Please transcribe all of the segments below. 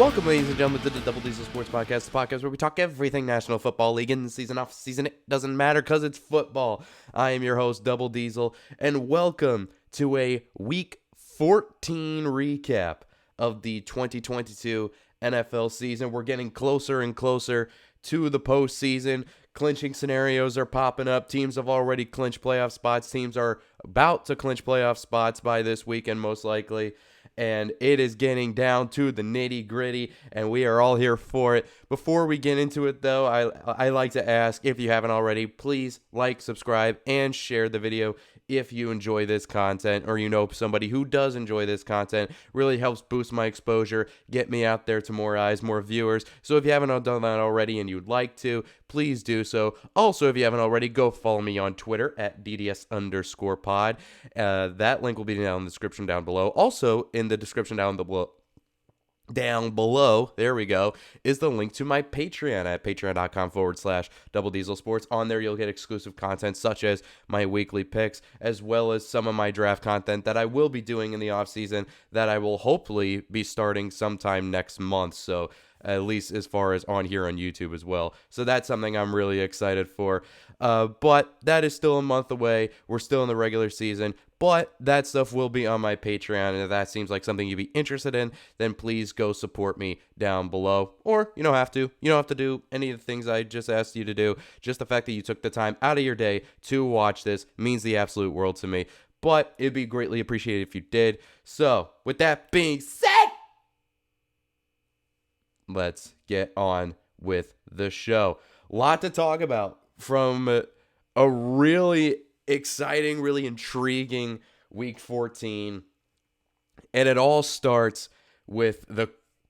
Welcome, ladies and gentlemen, to the Double Diesel Sports Podcast, the podcast where we talk everything National Football League, in season, off season, it doesn't matter because it's football. I am your host, Double Diesel, and welcome to a Week 14 recap of the 2022 NFL season. We're getting closer and closer to the postseason. Clinching scenarios are popping up. Teams have already clinched playoff spots. Teams are about to clinch playoff spots by this weekend, most likely. And it is getting down to the nitty gritty, and we are all here for it. Before we get into it, though, I like to ask, if you haven't already, please like, subscribe, and share the video if you enjoy this content, or you know somebody who does enjoy this content. Really helps boost my exposure, get me out there to more eyes, more viewers. So if you haven't done that already and you'd like to, please do so. Also, if you haven't already, go follow me on Twitter at DDS_pod. That link will be down in the description down below. Also, in the description down below, there we go, is the link to my Patreon at patreon.com/Double Diesel Sports. On there, you'll get exclusive content such as my weekly picks, as well as some of my draft content that I will be doing in the offseason that I will hopefully be starting sometime next month. So at least as far as on here on YouTube as well. So that's something I'm really excited for. But that is still a month away. We're still in the regular season. But that stuff will be on my Patreon, and if that seems like something you'd be interested in, then please go support me down below. Or you don't have to. You don't have to do any of the things I just asked you to do. Just the fact that you took the time out of your day to watch this means the absolute world to me. But it'd be greatly appreciated if you did. So, with that being said, let's get on with the show. A lot to talk about from a really exciting, really intriguing Week 14. And it all starts with the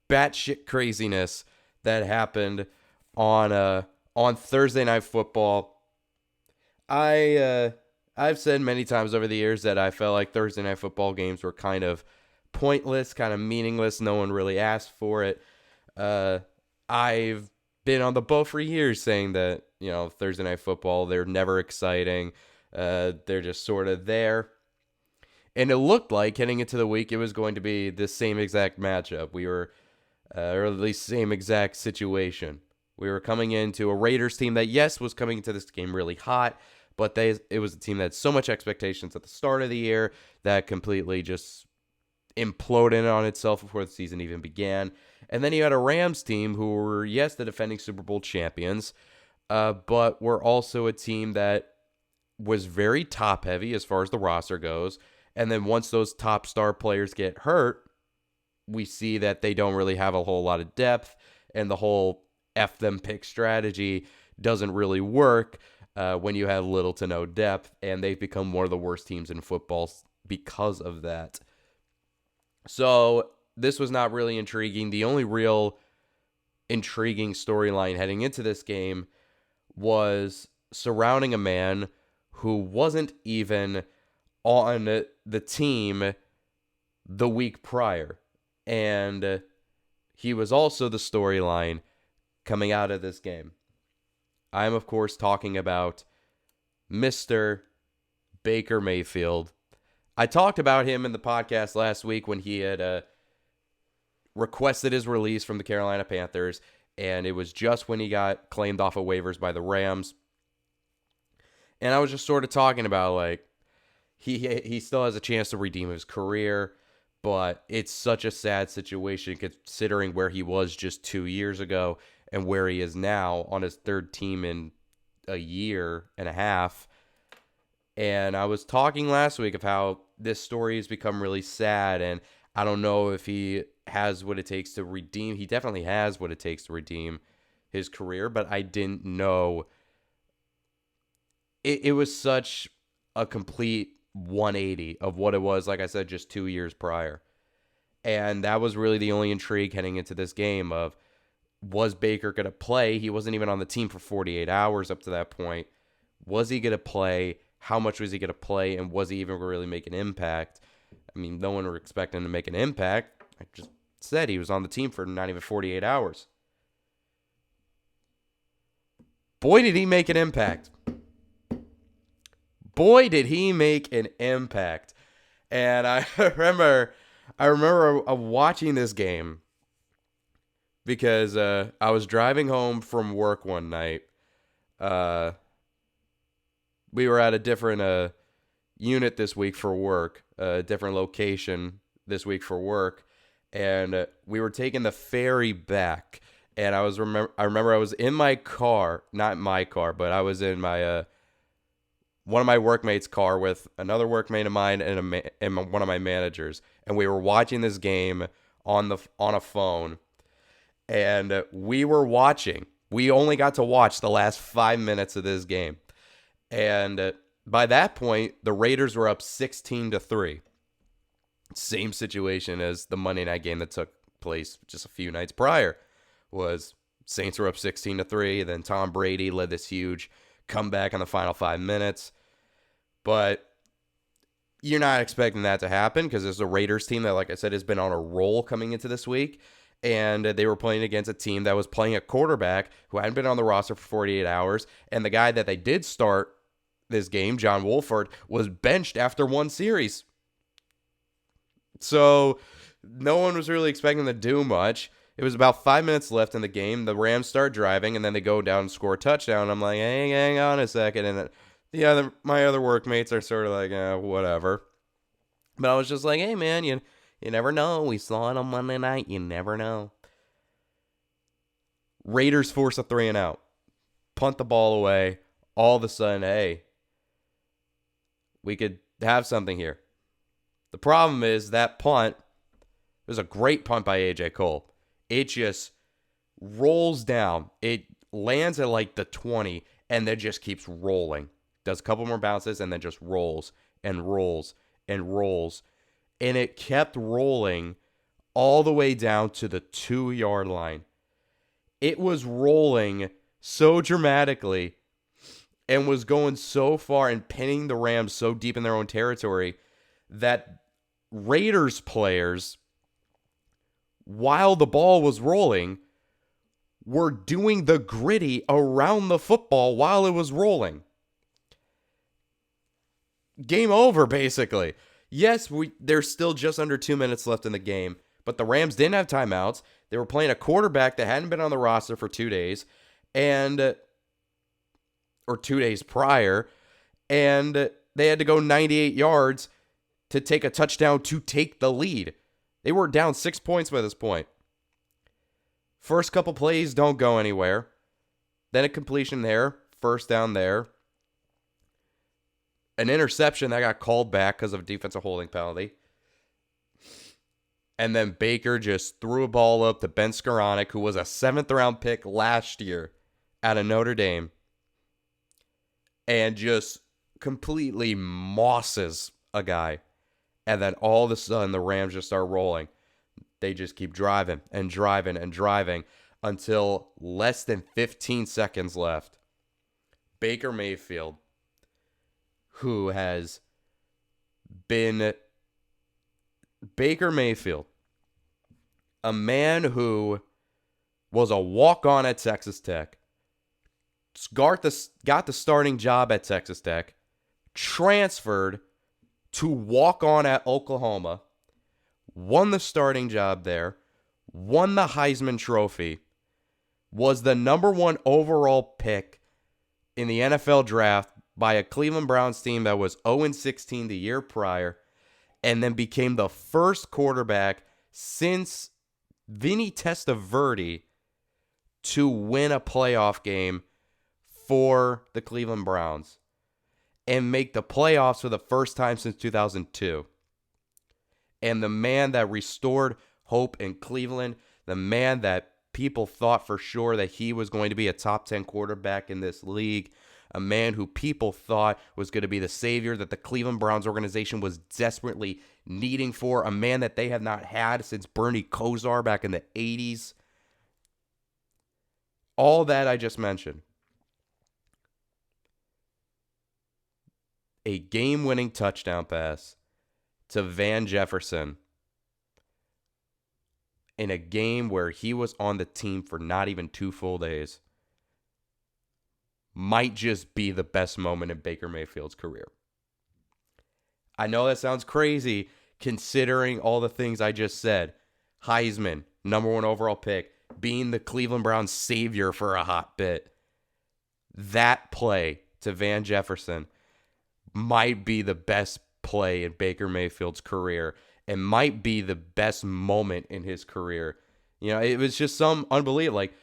batshit craziness that happened on Thursday Night Football. I've said many times over the years that I felt like Thursday Night Football games were kind of pointless, kind of meaningless. No one really asked for it. I've been on the boat for years saying that, Thursday Night Football, they're never exciting. They're just sort of there. And it looked like heading into the week, it was going to be the same exact matchup. We were, or at least same exact situation. We were coming into a Raiders team that, yes, was coming into this game really hot, but it was a team that had so much expectations at the start of the year that completely just imploded on itself before the season even began. And then you had a Rams team who were, yes, the defending Super Bowl champions, but were also a team that was very top heavy as far as the roster goes. And then once those top star players get hurt, we see that they don't really have a whole lot of depth, and the whole F them pick strategy doesn't really work when you have little to no depth, and they've become one of the worst teams in football because of that. So this was not really intriguing. The only real intriguing storyline heading into this game was surrounding a man who wasn't even on the team the week prior. And he was also the storyline coming out of this game. I'm, of course, talking about Mr. Baker Mayfield. I talked about him in the podcast last week when he had requested his release from the Carolina Panthers, and it was just when he got claimed off of waivers by the Rams. And I was just sort of talking about, like, he still has a chance to redeem his career, but it's such a sad situation considering where he was just 2 years ago and where he is now on his third team in a year and a half. And I was talking last week of how this story has become really sad, and I don't know if he has what it takes to redeem. He definitely has what it takes to redeem his career, but I didn't know. It was such a complete 180 of what it was, like I said, just 2 years prior. And that was really the only intrigue heading into this game of, was Baker going to play? He wasn't even on the team for 48 hours up to that point. Was he going to play? How much was he going to play? And was he even really make an impact? I mean, no one were expecting him to make an impact. I just said he was on the team for not even 48 hours. Boy, did he make an impact. Boy, did he make an impact. And I remember watching this game because I was driving home from work one night. Uh, we were at a different unit this week for work, a different location this week for work, and we were taking the ferry back. And I remember I was in my car, not my car, but I was in my one of my workmates' car with another workmate of mine and one of my managers, and we were watching this game on a phone, and we were watching. We only got to watch the last 5 minutes of this game, and by that point, the Raiders were up 16-3. Same situation as the Monday night game that took place just a few nights prior. Was Saints were up 16-3. Then Tom Brady led this huge comeback in the final 5 minutes. But you're not expecting that to happen because there's a Raiders team that, like I said, has been on a roll coming into this week. And they were playing against a team that was playing a quarterback who hadn't been on the roster for 48 hours. And the guy that they did start this game, John Wolford, was benched after one series. So no one was really expecting to do much. It was about 5 minutes left in the game. The Rams start driving, and then they go down and score a touchdown. I'm like, hey, hang on a second. And my other workmates are sort of like, whatever. But I was just like, hey, man, you never know. We saw it on Monday night. You never know. Raiders force a 3-and-out. Punt the ball away. All of a sudden, hey, we could have something here. The problem is that punt, it was a great punt by A.J. Cole. It just rolls down. It lands at like the 20 and then just keeps rolling. Does a couple more bounces and then just rolls and rolls and rolls. And it kept rolling all the way down to the 2-yard line. It was rolling so dramatically and was going so far and pinning the Rams so deep in their own territory that Raiders players, while the ball was rolling, were doing the gritty around the football while it was rolling. Game over, basically. Yes, there's still just under 2 minutes left in the game, but the Rams didn't have timeouts. They were playing a quarterback that hadn't been on the roster for 2 days, or 2 days prior, and they had to go 98 yards to take a touchdown to take the lead. They were down 6 points by this point. First couple plays don't go anywhere. Then a completion there, first down there. An interception that got called back because of a defensive holding penalty. And then Baker just threw a ball up to Ben Skoranek, who was a 7th-round pick last year out of Notre Dame, and just completely mosses a guy. And then all of a sudden, the Rams just start rolling. They just keep driving and driving and driving until less than 15 seconds left. Baker Mayfield, who has been Baker Mayfield, a man who was a walk-on at Texas Tech, got the starting job at Texas Tech, transferred to walk on at Oklahoma, won the starting job there, won the Heisman Trophy, was the number 1 overall pick in the NFL draft by a Cleveland Browns team that was 0-16 the year prior, and then became the first quarterback since Vinny Testaverde to win a playoff game for the Cleveland Browns and make the playoffs for the first time since 2002. And the man that restored hope in Cleveland, the man that people thought for sure that he was going to be a top 10 quarterback in this league, a man who people thought was going to be the savior that the Cleveland Browns organization was desperately needing for, a man that they have not had since Bernie Kosar back in the 80s. All that I just mentioned. A game-winning touchdown pass to Van Jefferson in a game where he was on the team for not even 2 full days might just be the best moment in Baker Mayfield's career. I know that sounds crazy considering all the things I just said. Heisman, number 1 overall pick, being the Cleveland Browns savior for a hot bit. That play to Van Jefferson might be the best play in Baker Mayfield's career and might be the best moment in his career. It was just some unbelievable. Like,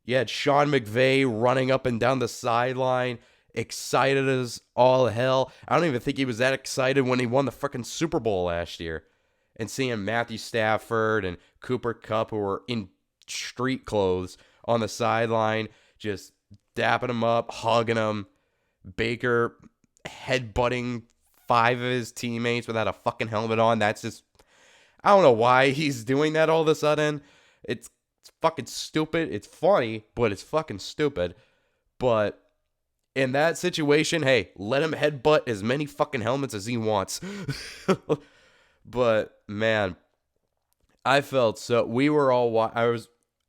you had Sean McVay running up and down the sideline, excited as all hell. I don't even think he was that excited when he won the freaking Super Bowl last year. And seeing Matthew Stafford and Cooper Kupp, who were in street clothes on the sideline, just dapping him up, hugging him. Baker headbutting 5 of his teammates without a fucking helmet on. That's just, I don't know why he's doing that all of a sudden. It's fucking stupid. It's funny, but it's fucking stupid. But in that situation, hey, let him headbutt as many fucking helmets as he wants. But man, I felt so. We were all. I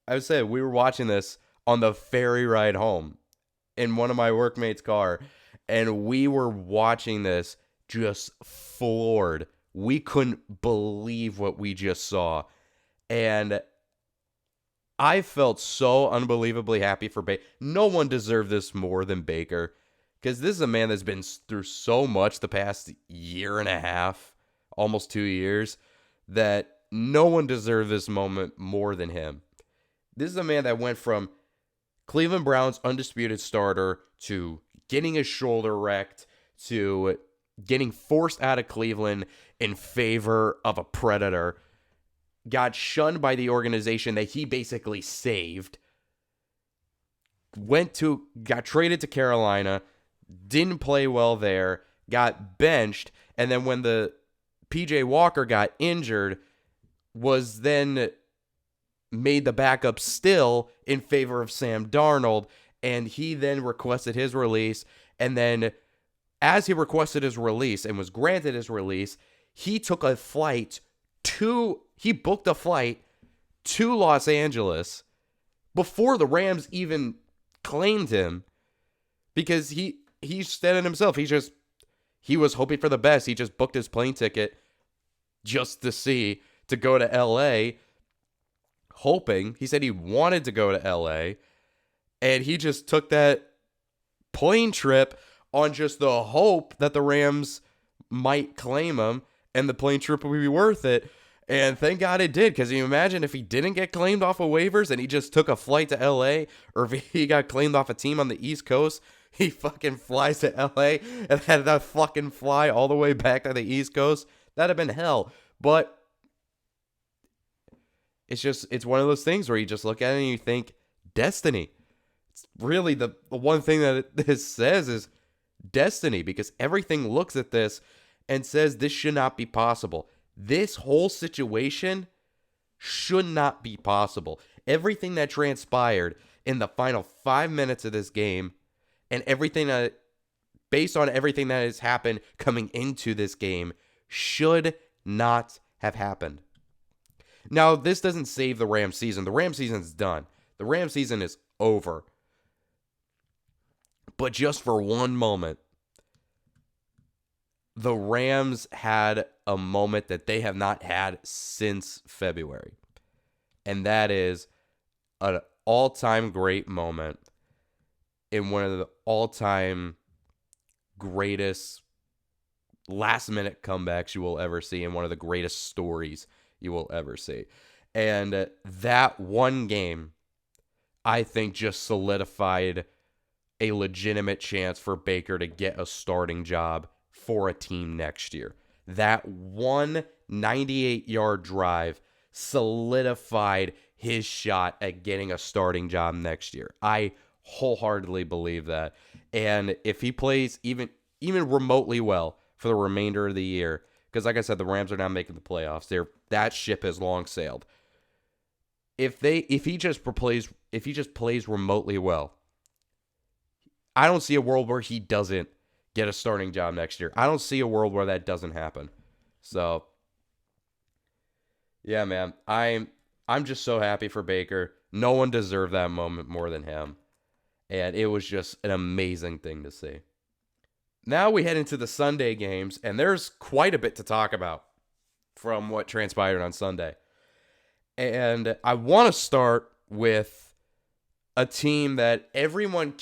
would say we were watching this on the ferry ride home in one of my workmates' car, and we were watching this just floored. We couldn't believe what we just saw, and I felt so unbelievably happy for Baker. No one deserved this more than Baker, because this is a man that's been through so much the past year and a half, almost 2 years, that no one deserved this moment more than him. This is a man that went from Cleveland Browns undisputed starter to getting his shoulder wrecked to getting forced out of Cleveland in favor of a predator, got shunned by the organization that he basically saved, got traded to Carolina, didn't play well there, got benched, and then when the PJ Walker got injured, was then made the backup still in favor of Sam Darnold, and he then requested his release, and then as he requested his release and was granted his release, he booked a flight to Los Angeles before the Rams even claimed him, because he said it himself. He was hoping for the best. He just booked his plane ticket just to go to LA, hoping. He said he wanted to go to LA, and he just took that plane trip on just the hope that the Rams might claim him and the plane trip would be worth it. And thank God it did, because you imagine if he didn't get claimed off of waivers and he just took a flight to LA, or if he got claimed off a team on the East Coast, he fucking flies to LA and had to fucking fly all the way back to the East Coast. That'd have been hell. But it's one of those things where you just look at it and you think, destiny. It's really the one thing that this says is destiny, because everything looks at this and says this should not be possible. This whole situation should not be possible. Everything that transpired in the final 5 minutes of this game, and based on everything that has happened coming into this game, should not have happened. Now, this doesn't save the Rams season. The Rams season's done. The Rams season is over. But just for one moment, the Rams had a moment that they have not had since February. And that is an all-time great moment in one of the all-time greatest last-minute comebacks you will ever see, and one of the greatest stories you will ever see. And that one game, I think, just solidified a legitimate chance for Baker to get a starting job for a team next year. That one 98-yard drive solidified his shot at getting a starting job next year. I wholeheartedly believe that. And if he plays even remotely well for the remainder of the year, because like I said, the Rams are now making the playoffs. That ship has long sailed. If he just plays remotely well, I don't see a world where he doesn't get a starting job next year. I don't see a world where that doesn't happen. So, yeah, man, I'm just so happy for Baker. No one deserved that moment more than him. And it was just an amazing thing to see. Now we head into the Sunday games, and there's quite a bit to talk about from what transpired on Sunday. And I want to start with a team that everyone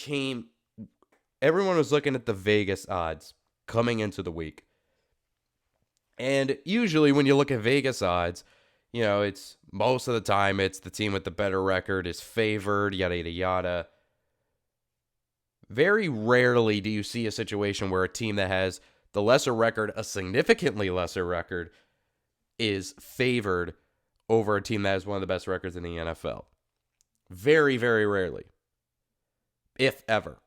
was looking at the Vegas odds coming into the week. And usually when you look at Vegas odds, it's most of the time it's the team with the better record is favored, yada, yada, yada. Very rarely do you see a situation where a team that has the lesser record, a significantly lesser record, is favored over a team that has one of the best records in the NFL. Very, very rarely. If ever.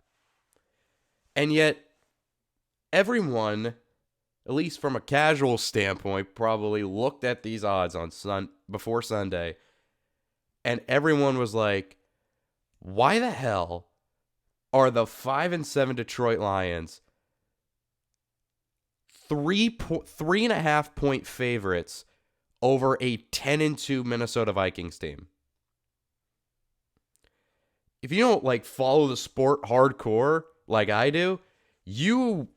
And yet, everyone, at least from a casual standpoint, probably looked at these odds on before Sunday, and everyone was like, why the hell are the 5-7 Detroit Lions 3.5 point favorites over a 10-2 Minnesota Vikings team? If you don't follow the sport hardcore like I do, you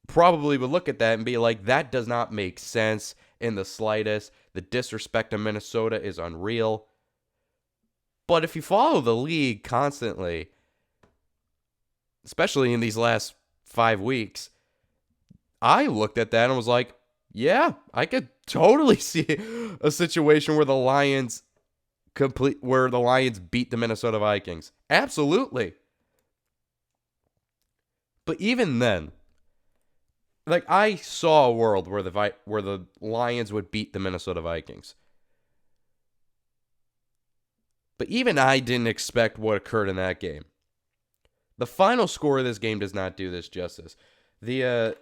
probably would look at that and be like, that does not make sense in the slightest. The disrespect to Minnesota is unreal. But if you follow the league constantly, especially in these last 5 weeks, I looked at that and was like, yeah, I could totally see a situation where the Lions beat the Minnesota Vikings. Absolutely. But even then, I saw a world where the Lions would beat the Minnesota Vikings. But even I didn't expect what occurred in that game. The final score of this game does not do this justice. The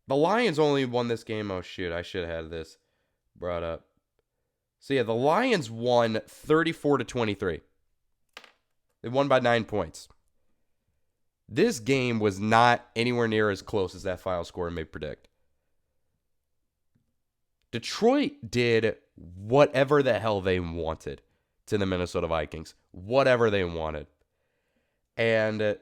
Lions only won this game. Oh, shoot. I should have had this brought up. So, yeah, the Lions won 34-23. They won by 9 points. This game was not anywhere near as close as that final score may predict. Detroit did whatever the hell they wanted to the Minnesota Vikings. Whatever they wanted. And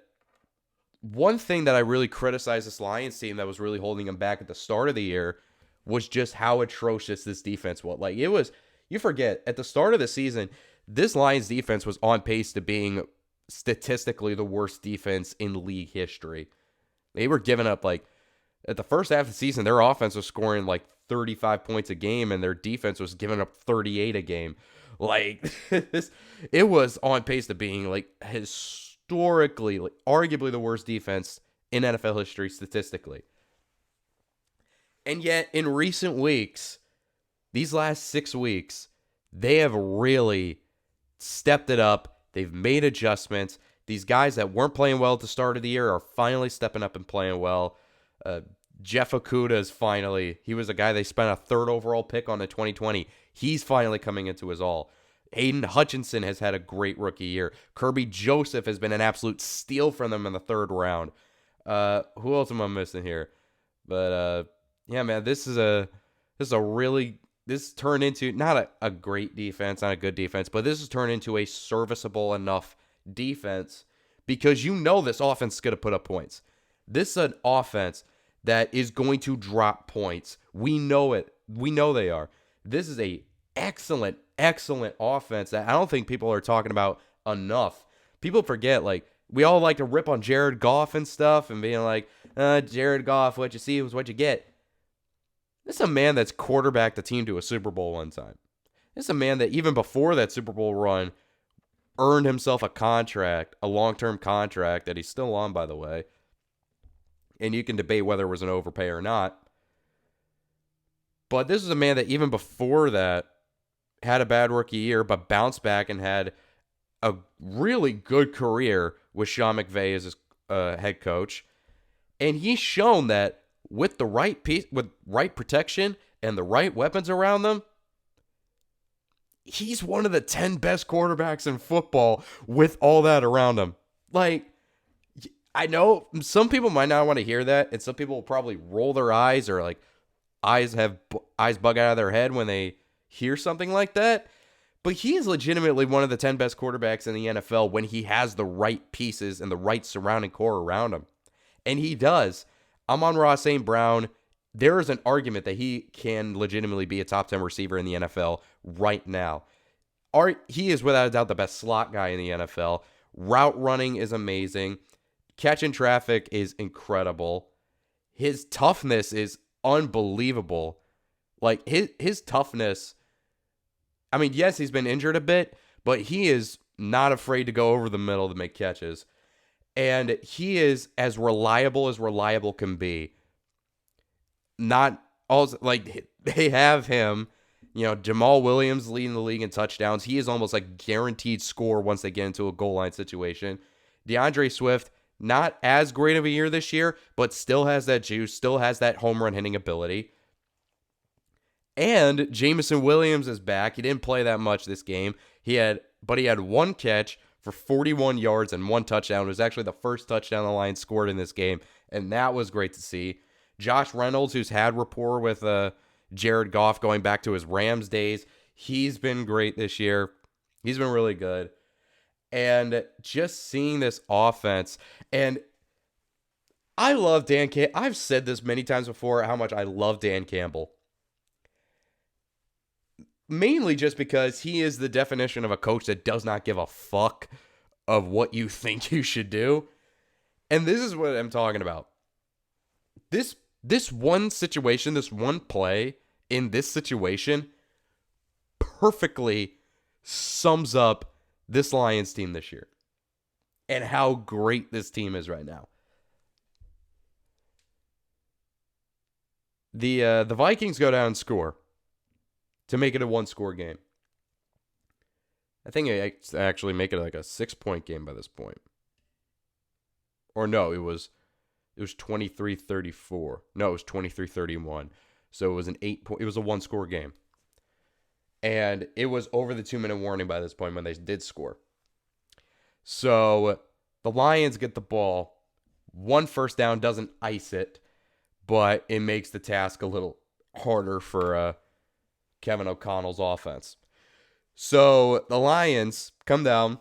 one thing that I really criticized this Lions team that was really holding them back at the start of the year was just how atrocious this defense was. You forget, at the start of the season, this Lions defense was on pace to being statistically the worst defense in league history. They were giving up, at the first half of the season, their offense was scoring 35 points a game, and their defense was giving up 38 a game. It was on pace to being, historically, arguably the worst defense in NFL history statistically. And yet, in recent weeks, these last 6 weeks, they have really stepped it up. They've made adjustments. These guys that weren't playing well at the start of the year are finally stepping up and playing well. Jeff Okudah he was a guy they spent a 3rd overall pick on in 2020. He's finally coming into his all. Aiden Hutchinson has had a great rookie year. Kirby Joseph has been an absolute steal for them in the 3rd round. Who else am I missing here? But yeah, man, this turned into not a great defense, not a good defense, but this has turned into a serviceable enough defense because this offense is going to put up points. This is an offense that is going to drop points. We know it. We know they are. This is a excellent offense that I don't think people are talking about enough. People forget, we all like to rip on Jared Goff and stuff and being like, Jared Goff, what you see is what you get. This is a man that's quarterbacked the team to a Super Bowl one time. This is a man that even before that Super Bowl run earned himself a long-term contract that he's still on, by the way. And you can debate whether it was an overpay or not. But this is a man that even before that had a bad rookie year, but bounced back and had a really good career with Sean McVay as his head coach. And he's shown that with the right with right protection and the right weapons around them, he's one of the 10 best quarterbacks in football with all that around him. I know some people might not want to hear that, and some people will probably roll their eyes or eyes bug out of their head when they hear something like that. But he is legitimately one of the 10 best quarterbacks in the NFL when he has the right pieces and the right surrounding core around him. And he does. Amon-Ra St. Brown, there is an argument that he can legitimately be a top 10 receiver in the NFL right now. he is without a doubt the best slot guy in the NFL. Route running is amazing. Catching traffic is incredible. His toughness is unbelievable. Like, his toughness, I mean, yes, he's been injured a bit, but he is not afraid to go over the middle to make catches. And he is as reliable can be. Not also, like, they have him, Jamal Williams leading the league in touchdowns. He is almost like guaranteed score once they get into a goal line situation. DeAndre Swift, not as great of a year this year, but still has that juice, still has that home run hitting ability. And Jameson Williams is back. He didn't play that much this game. But he had one catch for 41 yards and one touchdown. It was actually the first touchdown the Lions scored in this game, and that was great to see. Josh Reynolds, who's had rapport with Jared Goff going back to his Rams days, he's been great this year. He's been really good. And just seeing this offense, and I love Dan Campbell. I've said this many times before, how much I love Dan Campbell. Mainly just because he is the definition of a coach that does not give a fuck of what you think you should do. And this is what I'm talking about. This one situation, this one play in this situation perfectly sums up this Lions team this year and how great this team is right now. The Vikings go down and score to make it a one-score game. I think it actually make it like a 6-point game by this point. Or no, it was 23-34. No, it was 23-31. So it was it was a one-score game. And it was over the 2-minute warning by this point when they did score. So the Lions get the ball. One first down doesn't ice it, but it makes the task a little harder for Kevin O'Connell's offense. So the Lions come down.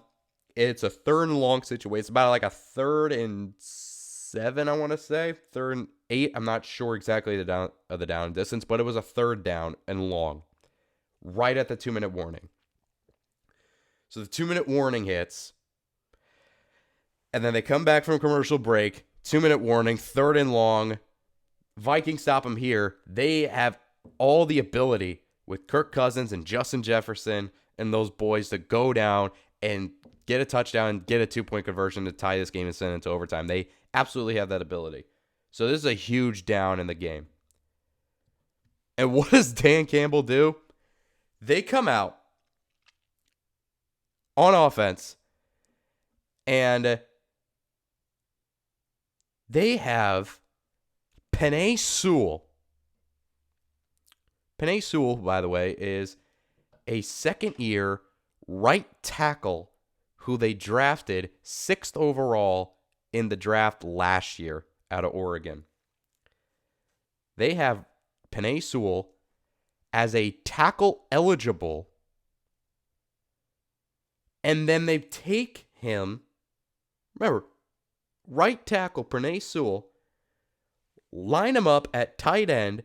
It's a 3rd and long situation. It's about like a 3rd and 7, I want to say. 3rd and 8. I'm not sure exactly the down distance, but it was a 3rd down and long. Right at the 2-minute warning. So the 2-minute warning hits. And then they come back from commercial break. 2-minute warning, 3rd and long. Vikings stop them here. They have all the ability with Kirk Cousins and Justin Jefferson and those boys to go down and get a touchdown and get a 2-point conversion to tie this game and send it into overtime. They absolutely have that ability. So this is a huge down in the game. And what does Dan Campbell do? They come out on offense and they have Penei Sewell. Penei Sewell, by the way, is a second-year right tackle who they drafted 6th overall in the draft last year out of Oregon. They have Penei Sewell as a tackle eligible, and then they take him, remember, right tackle Penei Sewell, line him up at tight end,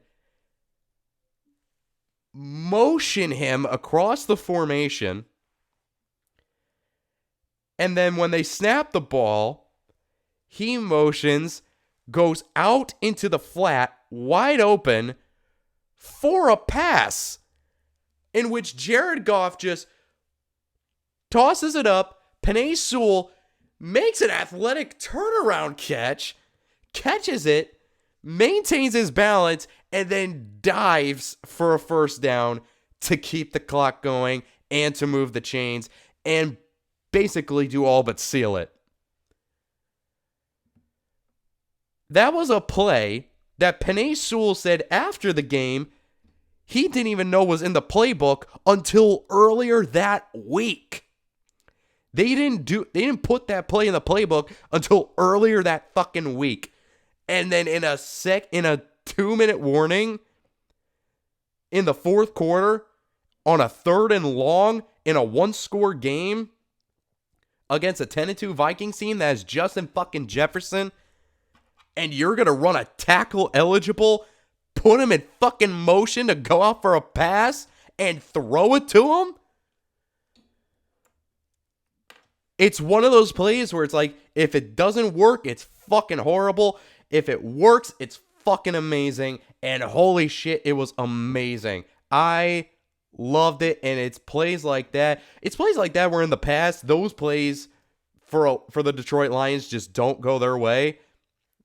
motion him across the formation, and then when they snap the ball, he motions, goes out into the flat, wide open, for a pass, in which Jared Goff just tosses it up. Penei Sewell makes an athletic turnaround catch, catches it, maintains his balance, and then dives for a first down to keep the clock going and to move the chains and basically do all but seal it. That was a play that Penei Sewell said after the game he didn't even know was in the playbook until earlier that week. They didn't put that play in the playbook until earlier that fucking week. And then in a 2-minute warning in the 4th quarter on a 3rd and long in a 1-score game against a 10-2 Vikings team that has Justin fucking Jefferson, and you're going to run a tackle eligible, put him in fucking motion to go out for a pass and throw it to him? It's one of those plays where it's like, if it doesn't work, it's fucking horrible. If it works, it's fucking amazing. And holy shit, it was amazing. I loved it. And it's plays like that. It's plays like that where in the past, those plays for the Detroit Lions just don't go their way.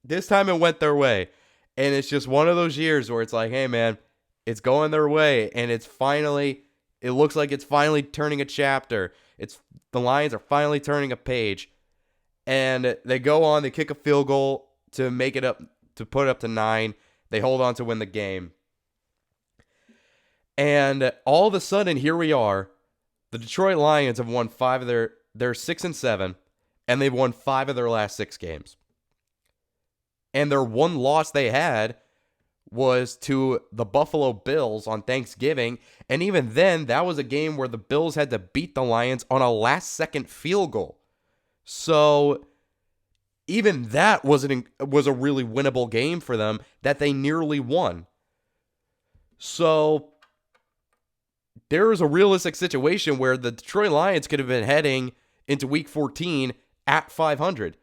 This time it went their way. And it's just one of those years where it's like, hey, man, it's going their way. And it looks like it's finally turning a chapter. The Lions are finally turning a page. And they go on, they kick a field goal to make it up, to put it up to 9. They hold on to win the game. And all of a sudden, here we are. The Detroit Lions have won 5 of they're 6-7, and they've won 5 of their last 6 games. And their one loss they had was to the Buffalo Bills on Thanksgiving. And even then, that was a game where the Bills had to beat the Lions on a last-second field goal. So even that was a really winnable game for them that they nearly won. So there is a realistic situation where the Detroit Lions could have been heading into Week 14 at 500.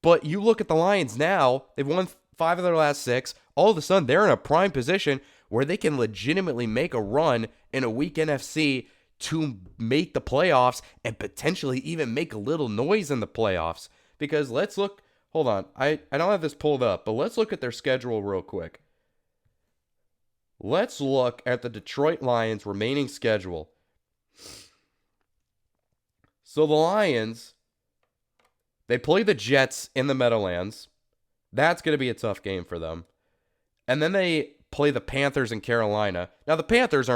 But you look at the Lions now, they've won 5 of their last 6. All of a sudden, they're in a prime position where they can legitimately make a run in a weak NFC to make the playoffs and potentially even make a little noise in the playoffs. Because let's look, hold on, I don't have this pulled up, but let's look at their schedule real quick. Let's look at the Detroit Lions' remaining schedule. So the Lions, they play the Jets in the Meadowlands. That's going to be a tough game for them. And then they play the Panthers in Carolina. Now, the Panthers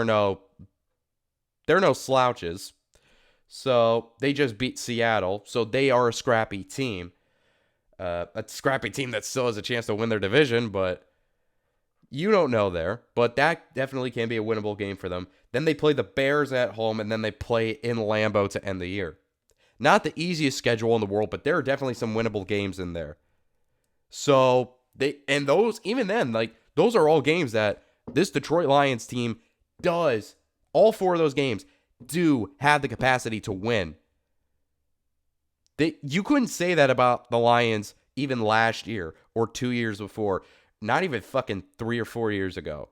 they're no slouches. So they just beat Seattle. So they are a scrappy team. A scrappy team that still has a chance to win their division, but you don't know there. But that definitely can be a winnable game for them. Then they play the Bears at home, and then they play in Lambeau to end the year. Not the easiest schedule in the world, but there are definitely some winnable games in there. So those are all games that this Detroit Lions team does. All 4 of those games do have the capacity to win. You couldn't say that about the Lions even last year or 2 years before. Not even fucking 3 or 4 years ago.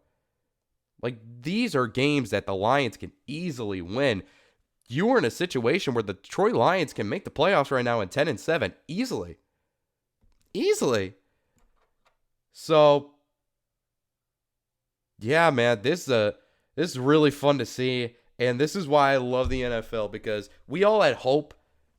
Like, these are games that the Lions can easily win. You are in a situation where the Detroit Lions can make the playoffs right now in 10-7 easily. Easily. So, yeah, man, this is really fun to see. And this is why I love the NFL, because we all had hope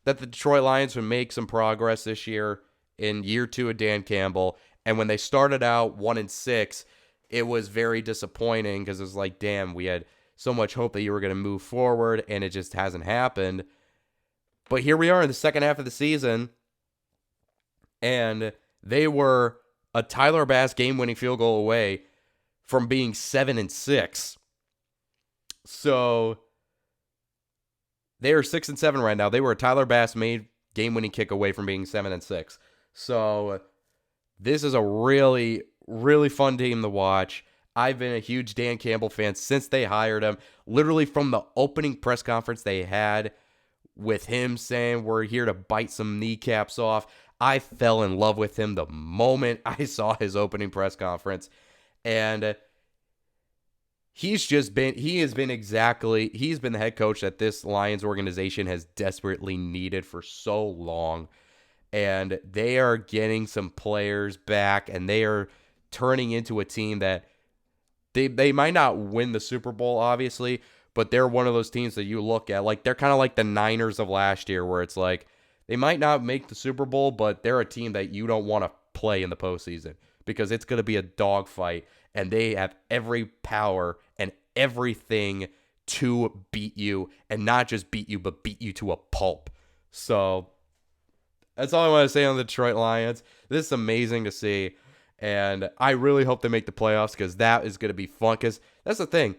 that the Detroit Lions would make some progress this year in year 2 of Dan Campbell. And when they started out 1-6, it was very disappointing because it was like, damn, we had so much hope that you were going to move forward, and it just hasn't happened. But here we are in the second half of the season, and they were a Tyler Bass game-winning field goal away from being 7-6. So they are 6-7 right now. They were a Tyler Bass made game-winning kick away from being 7-6. So this is a really, really fun team to watch. I've been a huge Dan Campbell fan since they hired him. Literally from the opening press conference they had with him saying, we're here to bite some kneecaps off. I fell in love with him the moment I saw his opening press conference. And he's been the head coach that this Lions organization has desperately needed for so long. And they are getting some players back, and they are turning into a team that they might not win the Super Bowl, obviously, but they're one of those teams that you look at. Like, they're kind of like the Niners of last year, where it's like they might not make the Super Bowl, but they're a team that you don't want to play in the postseason because it's going to be a dogfight, and they have every power and everything to beat you, and not just beat you, but beat you to a pulp. So that's all I want to say on the Detroit Lions. This is amazing to see. And I really hope they make the playoffs, because that is going to be fun. Because that's the thing.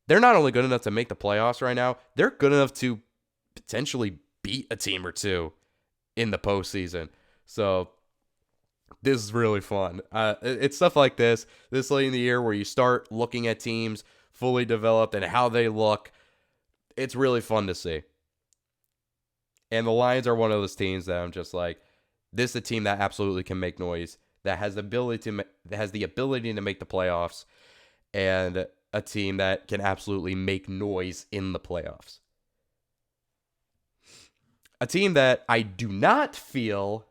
They're not only good enough to make the playoffs right now, they're good enough to potentially beat a team or two in the postseason. So this is really fun. It's stuff like this late in the year where you start looking at teams fully developed and how they look. It's really fun to see. And the Lions are one of those teams that I'm just like, this is a team that absolutely can make noise, that has the ability to make the playoffs, and a team that can absolutely make noise in the playoffs. A team that I do not feel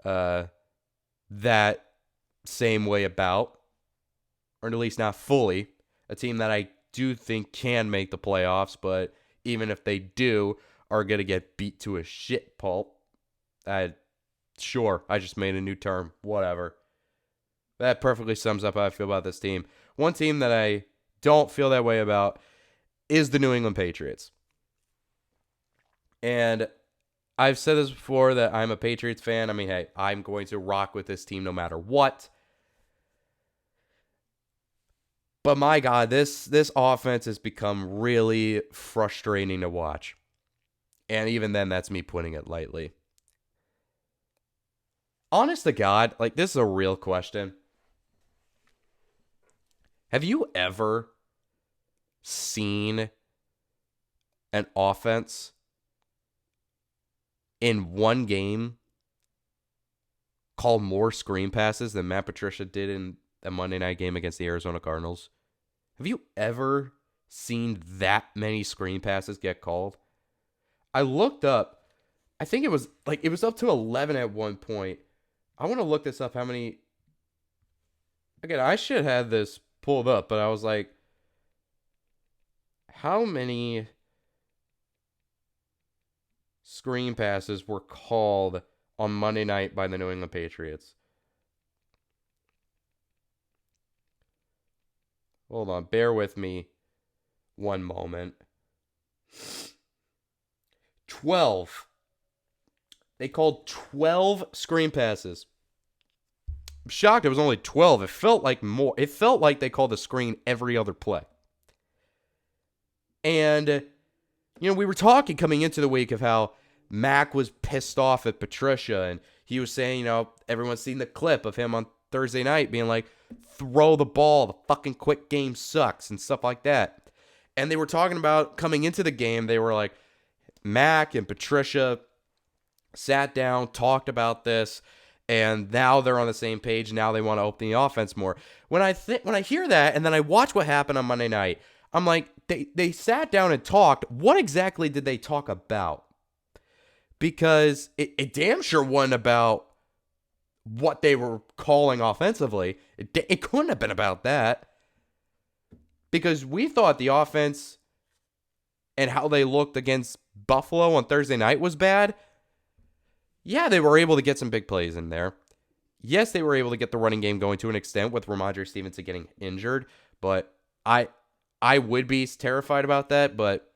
that same way about, or at least not fully. A team that I do think can make the playoffs, but even if they do, are going to get beat to a shit pulp. Sure, I just made a new term. Whatever. That perfectly sums up how I feel about this team. One team that I don't feel that way about is the New England Patriots. And I've said this before that I'm a Patriots fan. I mean, hey, I'm going to rock with this team no matter what. But my God, this offense has become really frustrating to watch. And even then, that's me putting it lightly. Honest to God, like, this is a real question. Have you ever seen an offense in one game call more screen passes than Matt Patricia did in the Monday night game against the Arizona Cardinals? Have you ever seen that many screen passes get called? I looked up. I think it was up to 11 at one point. I want to look this up. How many? Again, I should have this pulled up, but I was like, how many screen passes were called on Monday night by the New England Patriots? Hold on, bear with me one moment. 12. They called 12 screen passes. I'm shocked it was only 12. It felt like more. It felt like they called the screen every other play. And, we were talking coming into the week of how Mac was pissed off at Patricia. And he was saying, everyone's seen the clip of him on Thursday night being like, throw the ball. The fucking quick game sucks and stuff like that. And they were talking about coming into the game. They were like, Mac and Patricia sat down, talked about this, and now they're on the same page. Now they want to open the offense more. When I hear that, and then I watch what happened on Monday night, I'm like, they sat down and talked. What exactly did they talk about? Because it damn sure wasn't about what they were calling offensively. It couldn't have been about that. Because we thought the offense and how they looked against Buffalo on Thursday night was bad. Yeah, they were able to get some big plays in there. Yes, they were able to get the running game going to an extent with Ramondre Stevenson getting injured. But I would be terrified about that. But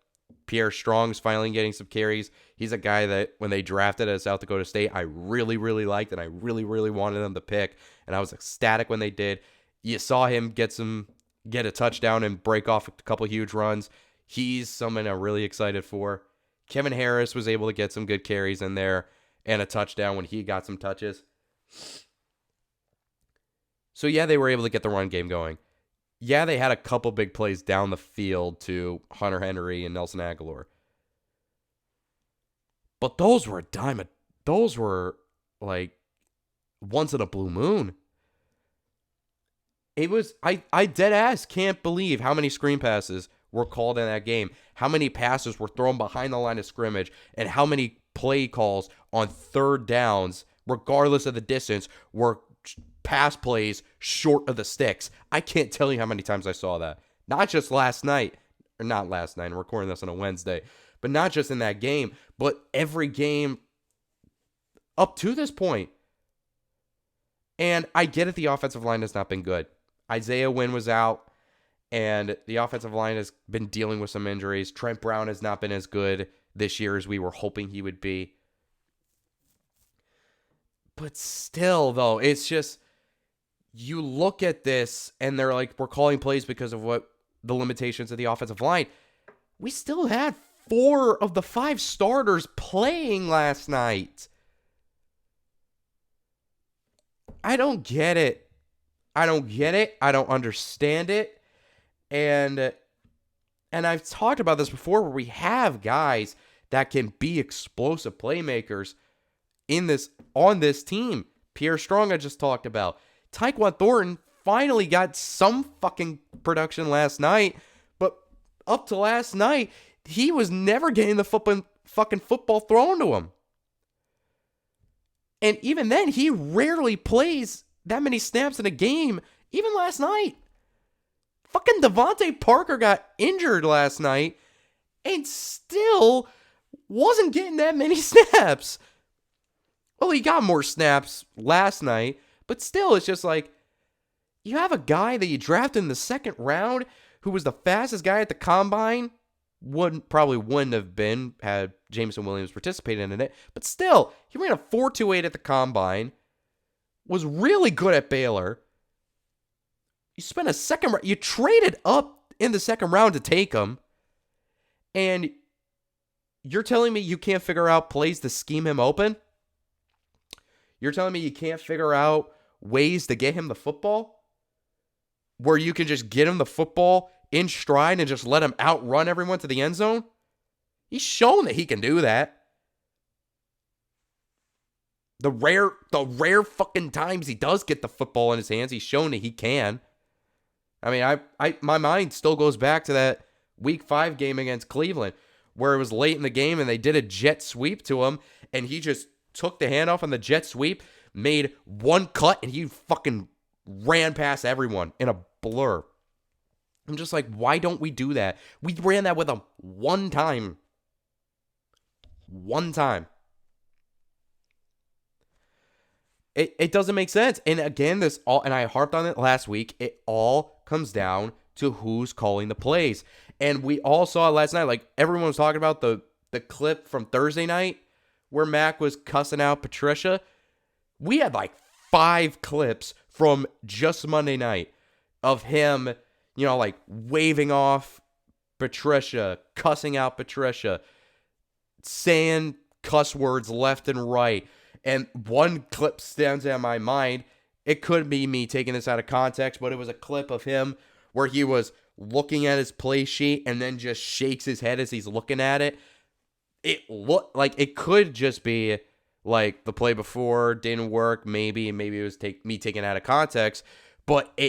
Pierre Strong's finally getting some carries. He's a guy that when they drafted at South Dakota State, I really, really liked and I really, really wanted them to pick. And I was ecstatic when they did. You saw him get a touchdown and break off a couple huge runs. He's someone I'm really excited for. Kevin Harris was able to get some good carries in there and a touchdown when he got some touches. So, yeah, they were able to get the run game going. Yeah, they had a couple big plays down the field to Hunter Henry and Nelson Aguilar. But those were those were like once in a blue moon. It was, I dead ass can't believe how many screen passes were called in that game, how many passes were thrown behind the line of scrimmage, and how many play calls on third downs, regardless of the distance, were pass plays short of the sticks. I can't tell you how many times I saw that. Not just last night, or not last night, I'm recording this on a Wednesday, but not just in that game, but every game up to this point. And I get it, the offensive line has not been good. Isaiah Wynn was out, and the offensive line has been dealing with some injuries. Trent Brown has not been as good this year as we were hoping he would be. But still, though, it's just, you look at this, and they're like, we're calling plays because of what the limitations of the offensive line. We still had 4 of the 5 starters playing last night. I don't get it. I don't understand it. And I've talked about this before where we have guys that can be explosive playmakers on this team. Pierre Strong I just talked about. Tyquan Thornton finally got some fucking production last night, but up to last night, he was never getting the fucking football thrown to him. And even then, he rarely plays that many snaps in a game, even last night. Fucking Devontae Parker got injured last night and still wasn't getting that many snaps. Well, he got more snaps last night, but still, it's just like, you have a guy that you drafted in the second round who was the fastest guy at the combine. Probably wouldn't have been had Jameson Williams participated in it, but still, he ran a 4.28 at the combine, was really good at Baylor. You spent a second round, you traded up in the second round to take him, and you're telling me you can't figure out plays to scheme him open? You're telling me you can't figure out ways to get him the football? Where you can just get him the football in stride and just let him outrun everyone to the end zone? He's shown that he can do that. The rare fucking times he does get the football in his hands, he's shown that he can. I mean, my mind still goes back to that Week 5 game against Cleveland, where it was late in the game and they did a jet sweep to him, and he just took the handoff on the jet sweep, made one cut, and he fucking ran past everyone in a blur. I'm just like, why don't we do that? We ran that with him one time. One time. It doesn't make sense. And again, and I harped on it last week, it all comes down to who's calling the plays. And we all saw it last night. Like, everyone was talking about the clip from Thursday night where Mac was cussing out Patricia. We had like 5 clips from just Monday night of him, like waving off Patricia, cussing out Patricia, saying cuss words left and right. And one clip stands out in my mind. It could be me taking this out of context, but it was a clip of him where he was looking at his play sheet and then just shakes his head as he's looking at it. It looked like it could just be like the play before didn't work. Maybe it was me taking it out of context. But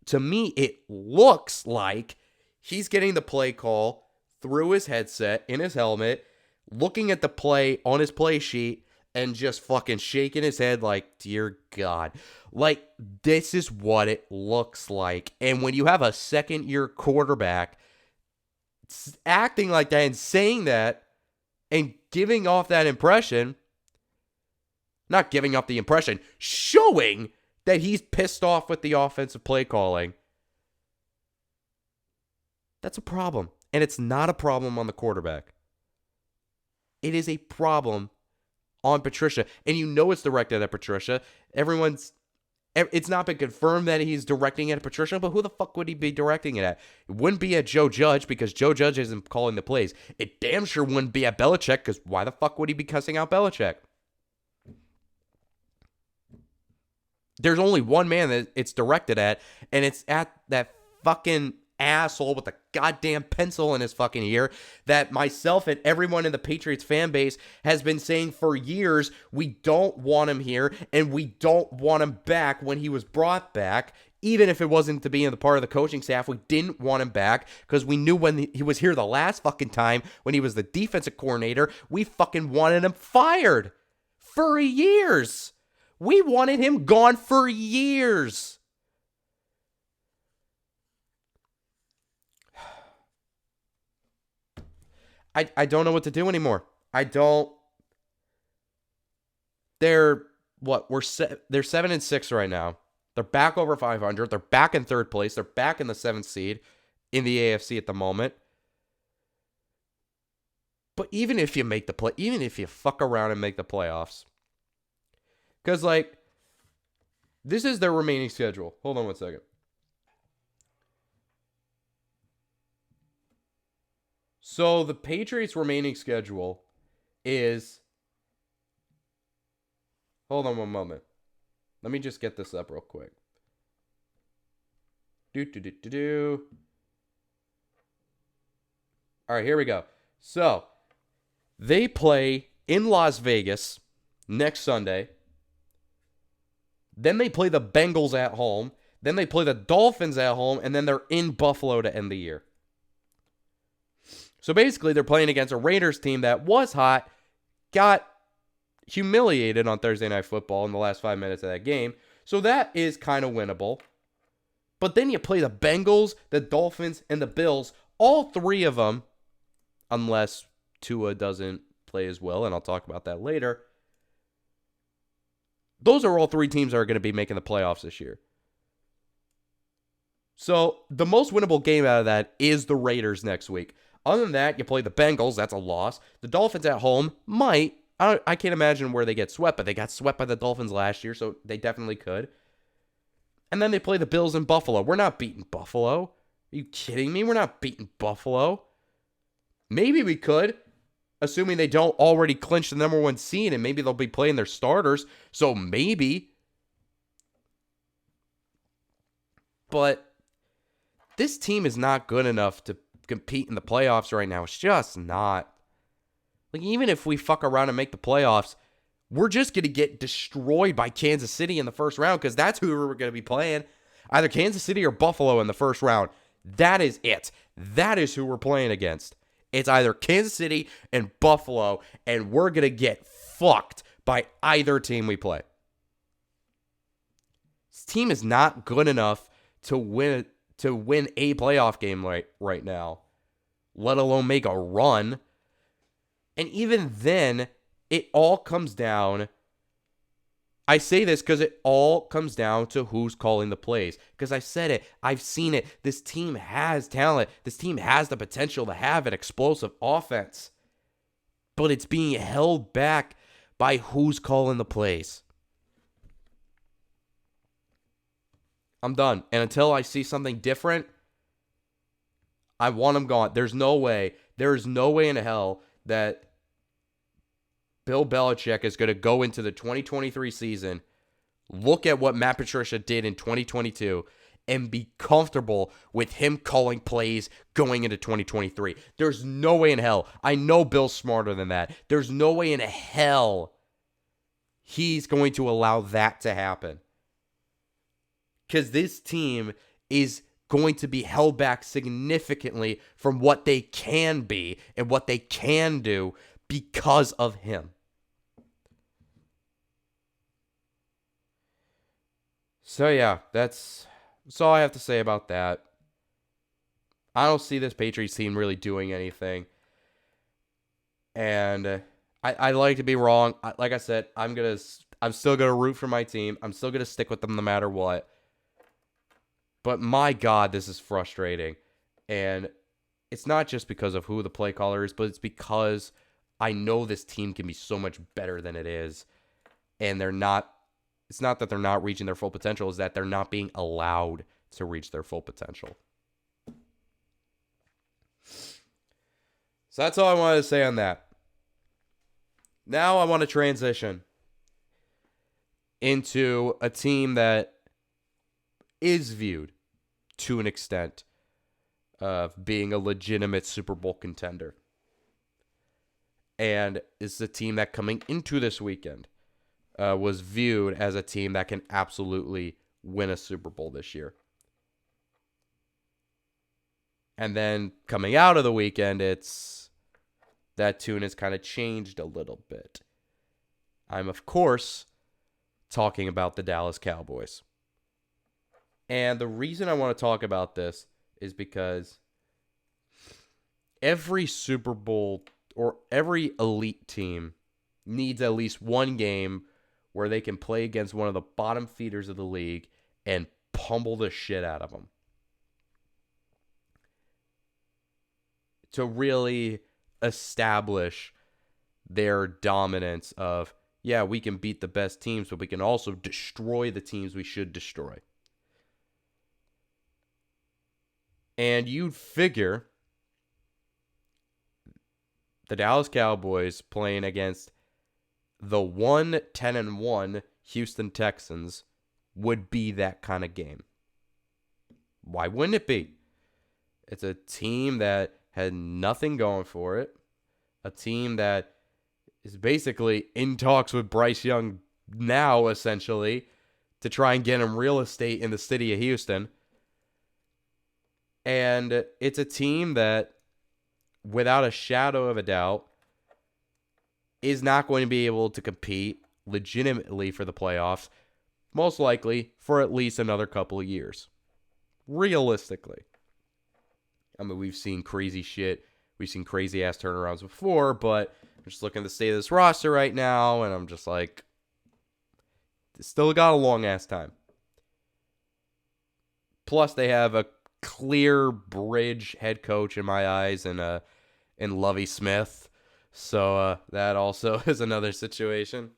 to me, it looks like he's getting the play call through his headset, in his helmet, looking at the play on his play sheet, and just fucking shaking his head like, dear God. Like, this is what it looks like. And when you have a second-year quarterback acting like that and saying that and giving off that impression, not giving up the impression, showing that he's pissed off with the offensive play calling, that's a problem. And it's not a problem on the quarterback. It is a problem on Patricia. And it's directed at Patricia. It's not been confirmed that he's directing it at Patricia, but who the fuck would he be directing it at? It wouldn't be at Joe Judge because Joe Judge isn't calling the plays. It damn sure wouldn't be at Belichick because why the fuck would he be cussing out Belichick? There's only one man that it's directed at, and it's at that fucking asshole with a goddamn pencil in his fucking ear that myself and everyone in the Patriots fan base has been saying for years we don't want him here and we don't want him back when he was brought back. Even if it wasn't to be in the part of the coaching staff, we didn't want him back because we knew when he was here the last fucking time when he was the defensive coordinator, we fucking wanted him fired for years. We wanted him gone for years. I don't know what to do anymore. They're 7-6 right now. They're back over 500. They're back in third place. They're back in the 7th seed in the AFC at the moment. But even if you fuck around and make the playoffs, because this is their remaining schedule. Hold on one second. So the Patriots' remaining schedule is... Hold on one moment. Let me just get this up real quick. All right, here we go. So, They play in Las Vegas next Sunday. Then they play the Bengals at home. Then they play the Dolphins at home. And then they're in Buffalo to end the year. So basically, they're playing against a Raiders team that was hot, got humiliated on Thursday Night Football in the last 5 minutes of that game. So that is kind of winnable. But then you play the Bengals, the Dolphins, and the Bills. All three of them, unless Tua doesn't play as well, and I'll talk about that later. Those are all three teams that are going to be making the playoffs this year. So the most winnable game out of that is the Raiders next week. Other than that, you play the Bengals. That's a loss. The Dolphins at home might. I can't imagine where they get swept, but they got swept by the Dolphins last year, so they definitely could. And then they play the Bills in Buffalo. We're not beating Buffalo. Are you kidding me? We're not beating Buffalo. Maybe we could, assuming they don't already clinch the number one seed, and maybe they'll be playing their starters. So maybe. But this team is not good enough to compete in the playoffs right now. It's just not. Like, even if we fuck around and make the playoffs, we're just going to get destroyed by Kansas City in the first round because that's who we're going to be playing. Either Kansas City or Buffalo in the first round. That is it. That is who we're playing against. It's either Kansas City and Buffalo, and we're going to get fucked by either team we play. This team is not good enough to win a playoff game right now, let alone make a run. And even then, it all comes down. I say this because it all comes down to who's calling the plays. Because I said it. I've seen it. This team has talent. This team has the potential to have an explosive offense. But it's being held back by who's calling the plays. I'm done. And until I see something different, I want them gone. There's no way. There is no way in hell that Bill Belichick is going to go into the 2023 season, look at what Matt Patricia did in 2022, and be comfortable with him calling plays going into 2023. There's no way in hell. I know Bill's smarter than that. There's no way in hell he's going to allow that to happen. Because this team is going to be held back significantly from what they can be and what they can do because of him. So yeah, that's all I have to say about that. I don't see this Patriots team really doing anything. And I like to be wrong. Like I said, I'm still gonna root for my team. I'm still gonna stick with them no matter what. But my God, this is frustrating. And it's not just because of who the play caller is, but it's because I know this team can be so much better than it is. And it's not that they're not reaching their full potential, it's that they're not being allowed to reach their full potential. So that's all I wanted to say on that. Now I want to transition into a team that is viewed to an extent of being a legitimate Super Bowl contender. And it's the team that coming into this weekend was viewed as a team that can absolutely win a Super Bowl this year. And then coming out of the weekend, that tune has kind of changed a little bit. I'm, of course, talking about the Dallas Cowboys. And the reason I want to talk about this is because every Super Bowl or every elite team needs at least one game where they can play against one of the bottom feeders of the league and pummel the shit out of them. To really establish their dominance of, yeah, we can beat the best teams, but we can also destroy the teams we should destroy. And you'd figure the Dallas Cowboys playing against the 10-1 Houston Texans would be that kind of game. Why wouldn't it be? It's a team that had nothing going for it. a team that is basically in talks with Bryce Young now, essentially, to try and get him real estate in the city of Houston. And it's a team that, without a shadow of a doubt, is not going to be able to compete legitimately for the playoffs, most likely for at least another couple of years. Realistically. I mean, we've seen crazy shit. We've seen crazy-ass turnarounds before, but I'm just looking at the state of this roster right now, and I'm just like, still got a long-ass time. Plus, they have a clear bridge head coach in my eyes, in Lovie Smith. So that also is another situation.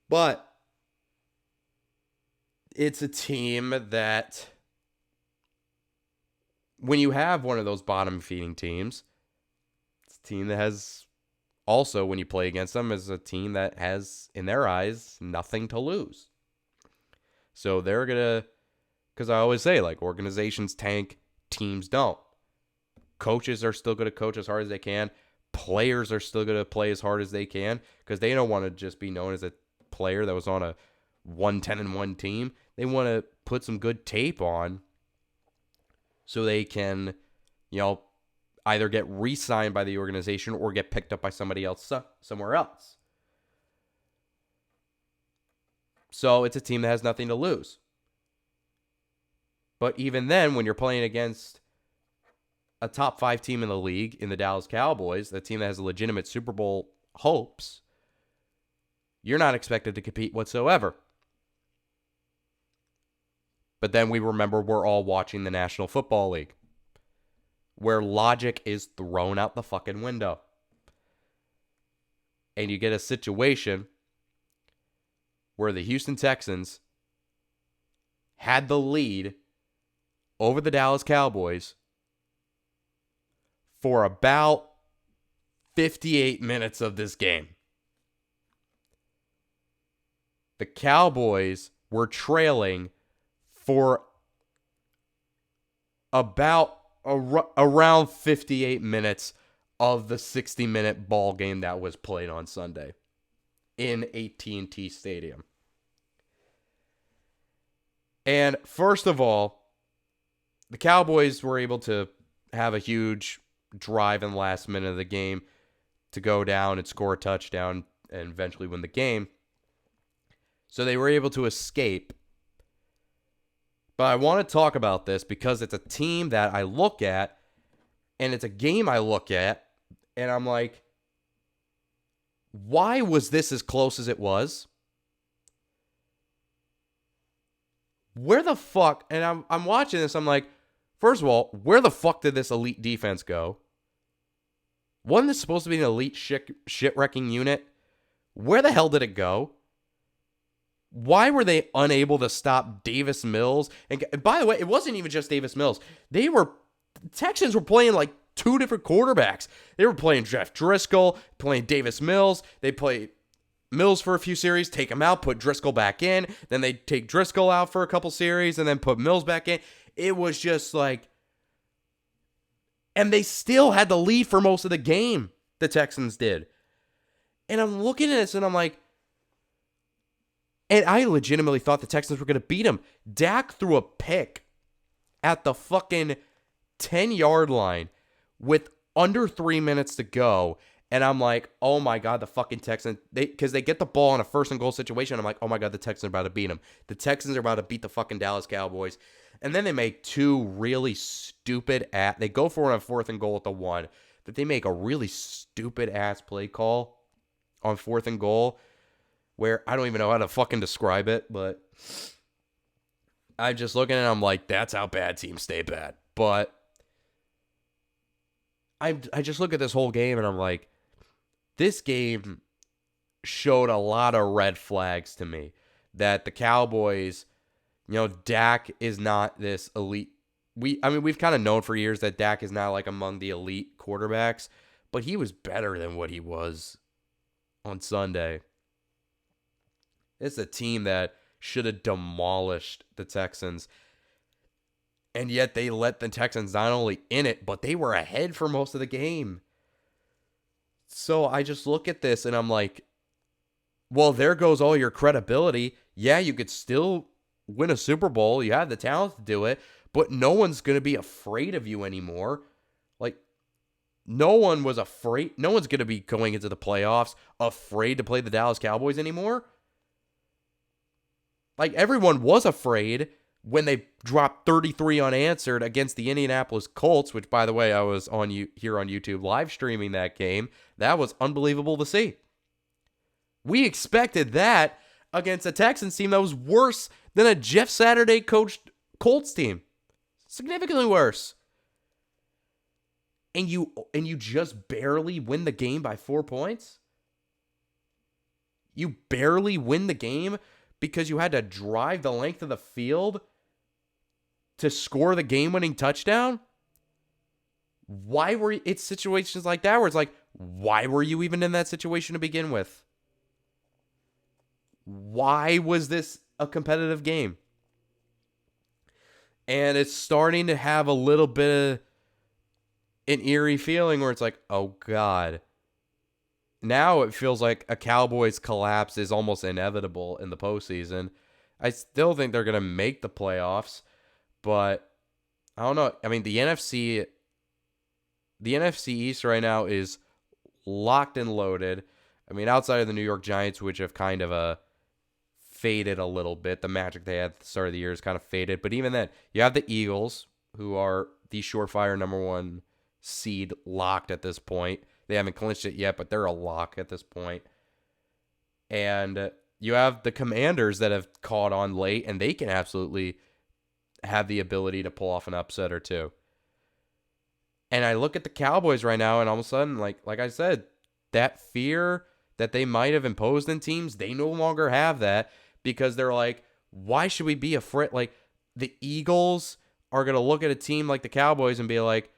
But it's a team that, when you have one of those bottom-feeding teams, it's a team that has also, when you play against them, is a team that has, in their eyes, nothing to lose. So they're going to, because I always say, like, organizations tank, teams don't. Coaches are still going to coach as hard as they can. Players are still going to play as hard as they can because they don't want to just be known as a player that was on a 1-10-1 team. They want to put some good tape on so they can, either get re-signed by the organization or get picked up by somebody else somewhere else. So it's a team that has nothing to lose. But even then, when you're playing against a top 5 team in the league, in the Dallas Cowboys, the team that has legitimate Super Bowl hopes, you're not expected to compete whatsoever. But then we remember we're all watching the National Football League, where logic is thrown out the fucking window. And you get a situation where the Houston Texans had the lead over the Dallas Cowboys for about 58 minutes of this game. The Cowboys were trailing for about around 58 minutes of the 60-minute ball game that was played on Sunday in AT&T Stadium. And first of all, the Cowboys were able to have a huge drive in the last minute of the game to go down and score a touchdown and eventually win the game. So they were able to escape. But I want to talk about this because it's a team that I look at, and it's a game I look at, and I'm like, why was this as close as it was? Where the fuck? And I'm watching this, I'm like, first of all, where the fuck did this elite defense go? Wasn't this supposed to be an elite shit-wrecking unit? Where the hell did it go? Why were they unable to stop Davis Mills? And by the way, it wasn't even just Davis Mills. Texans were playing like 2 different quarterbacks. They were playing Jeff Driscoll, playing Davis Mills. They played Mills for a few series, take him out, put Driscoll back in. Then they take Driscoll out for a couple series and then put Mills back in. It was just like, and they still had the lead for most of the game, the Texans did. And I'm looking at this and I'm like, and I legitimately thought the Texans were going to beat him. Dak threw a pick at the fucking 10-yard line with under 3 minutes to go. And I'm like, oh my God, the fucking Texans. Because they get the ball in a 1st and goal situation. I'm like, oh my God, the Texans are about to beat them. The Texans are about to beat the fucking Dallas Cowboys. And then they make 2 really stupid they go for it on 4th and goal at the 1. But they make a really stupid ass play call on 4th and goal where I don't even know how to fucking describe it, but I'm just looking at it, I'm like, that's how bad teams stay bad. But I just look at this whole game and I'm like, this game showed a lot of red flags to me. That the Cowboys, Dak is not this elite. We've kind of known for years that Dak is not like among the elite quarterbacks, but he was better than what he was on Sunday. It's a team that should have demolished the Texans. And yet they let the Texans not only in it, but they were ahead for most of the game. So I just look at this and I'm like, well, there goes all your credibility. Yeah, you could still win a Super Bowl. You have the talent to do it, but no one's going to be afraid of you anymore. Like, no one was afraid. No one's going to be going into the playoffs afraid to play the Dallas Cowboys anymore. Like, everyone was afraid when they dropped 33 unanswered against the Indianapolis Colts, which, by the way, I was here on YouTube live streaming that game. That was unbelievable to see. We expected that against a Texans team that was worse than a Jeff Saturday coached Colts team. Significantly worse. And you just barely win the game by 4 points? You barely win the game because you had to drive the length of the field to score the game-winning touchdown? Why were it's situations like that where it's like, why were you even in that situation to begin with? Why was this a competitive game? And it's starting to have a little bit of an eerie feeling where it's like, oh God. Now it feels like a Cowboys collapse is almost inevitable in the postseason. I still think they're going to make the playoffs, but I don't know. I mean, the NFC East right now is locked and loaded. I mean, outside of the New York Giants, which have kind of faded a little bit. The magic they had at the start of the year is kind of faded. But even then, you have the Eagles, who are the surefire number one seed, locked at this point. They haven't clinched it yet, but they're a lock at this point. And you have the Commanders that have caught on late, and they can absolutely have the ability to pull off an upset or two. And I look at the Cowboys right now, and all of a sudden, like I said, that fear that they might have imposed in teams, they no longer have that because they're like, why should we be afraid? Like, the Eagles are going to look at a team like the Cowboys and be like,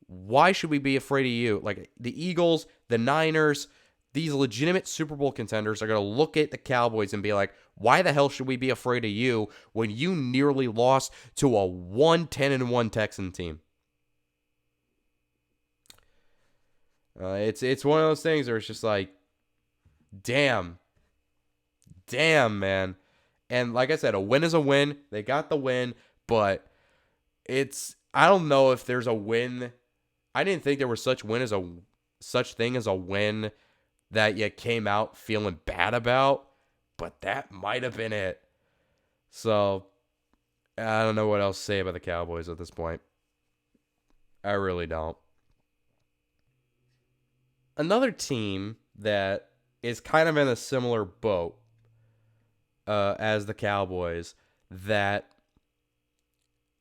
why should we be afraid of you? Like, the Eagles, the Niners, these legitimate Super Bowl contenders are going to look at the Cowboys and be like, why the hell should we be afraid of you when you nearly lost to a 1-10-1 Texan team? It's one of those things where it's just like, damn, man. And like I said, a win is a win. They got the win, but I don't know if there's a win. I didn't think there was such thing as a win that you came out feeling bad about, but that might have been it. So I don't know what else to say about the Cowboys at this point. I really don't. Another team that is kind of in a similar boat as the Cowboys that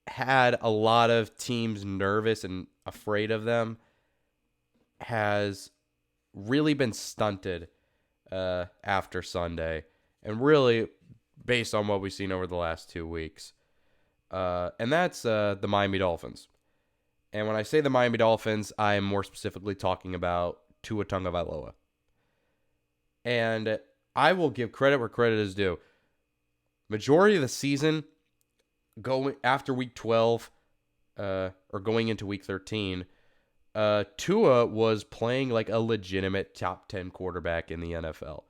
had a lot of teams nervous and afraid of them has really been stunted after Sunday, and really based on what we've seen over the last 2 weeks. And that's the Miami Dolphins. And when I say the Miami Dolphins, I am more specifically talking about Tua Tagovailoa. And I will give credit where credit is due. Majority of the season, going after week 12, or going into week 13, Tua was playing like a legitimate top 10 quarterback in the NFL.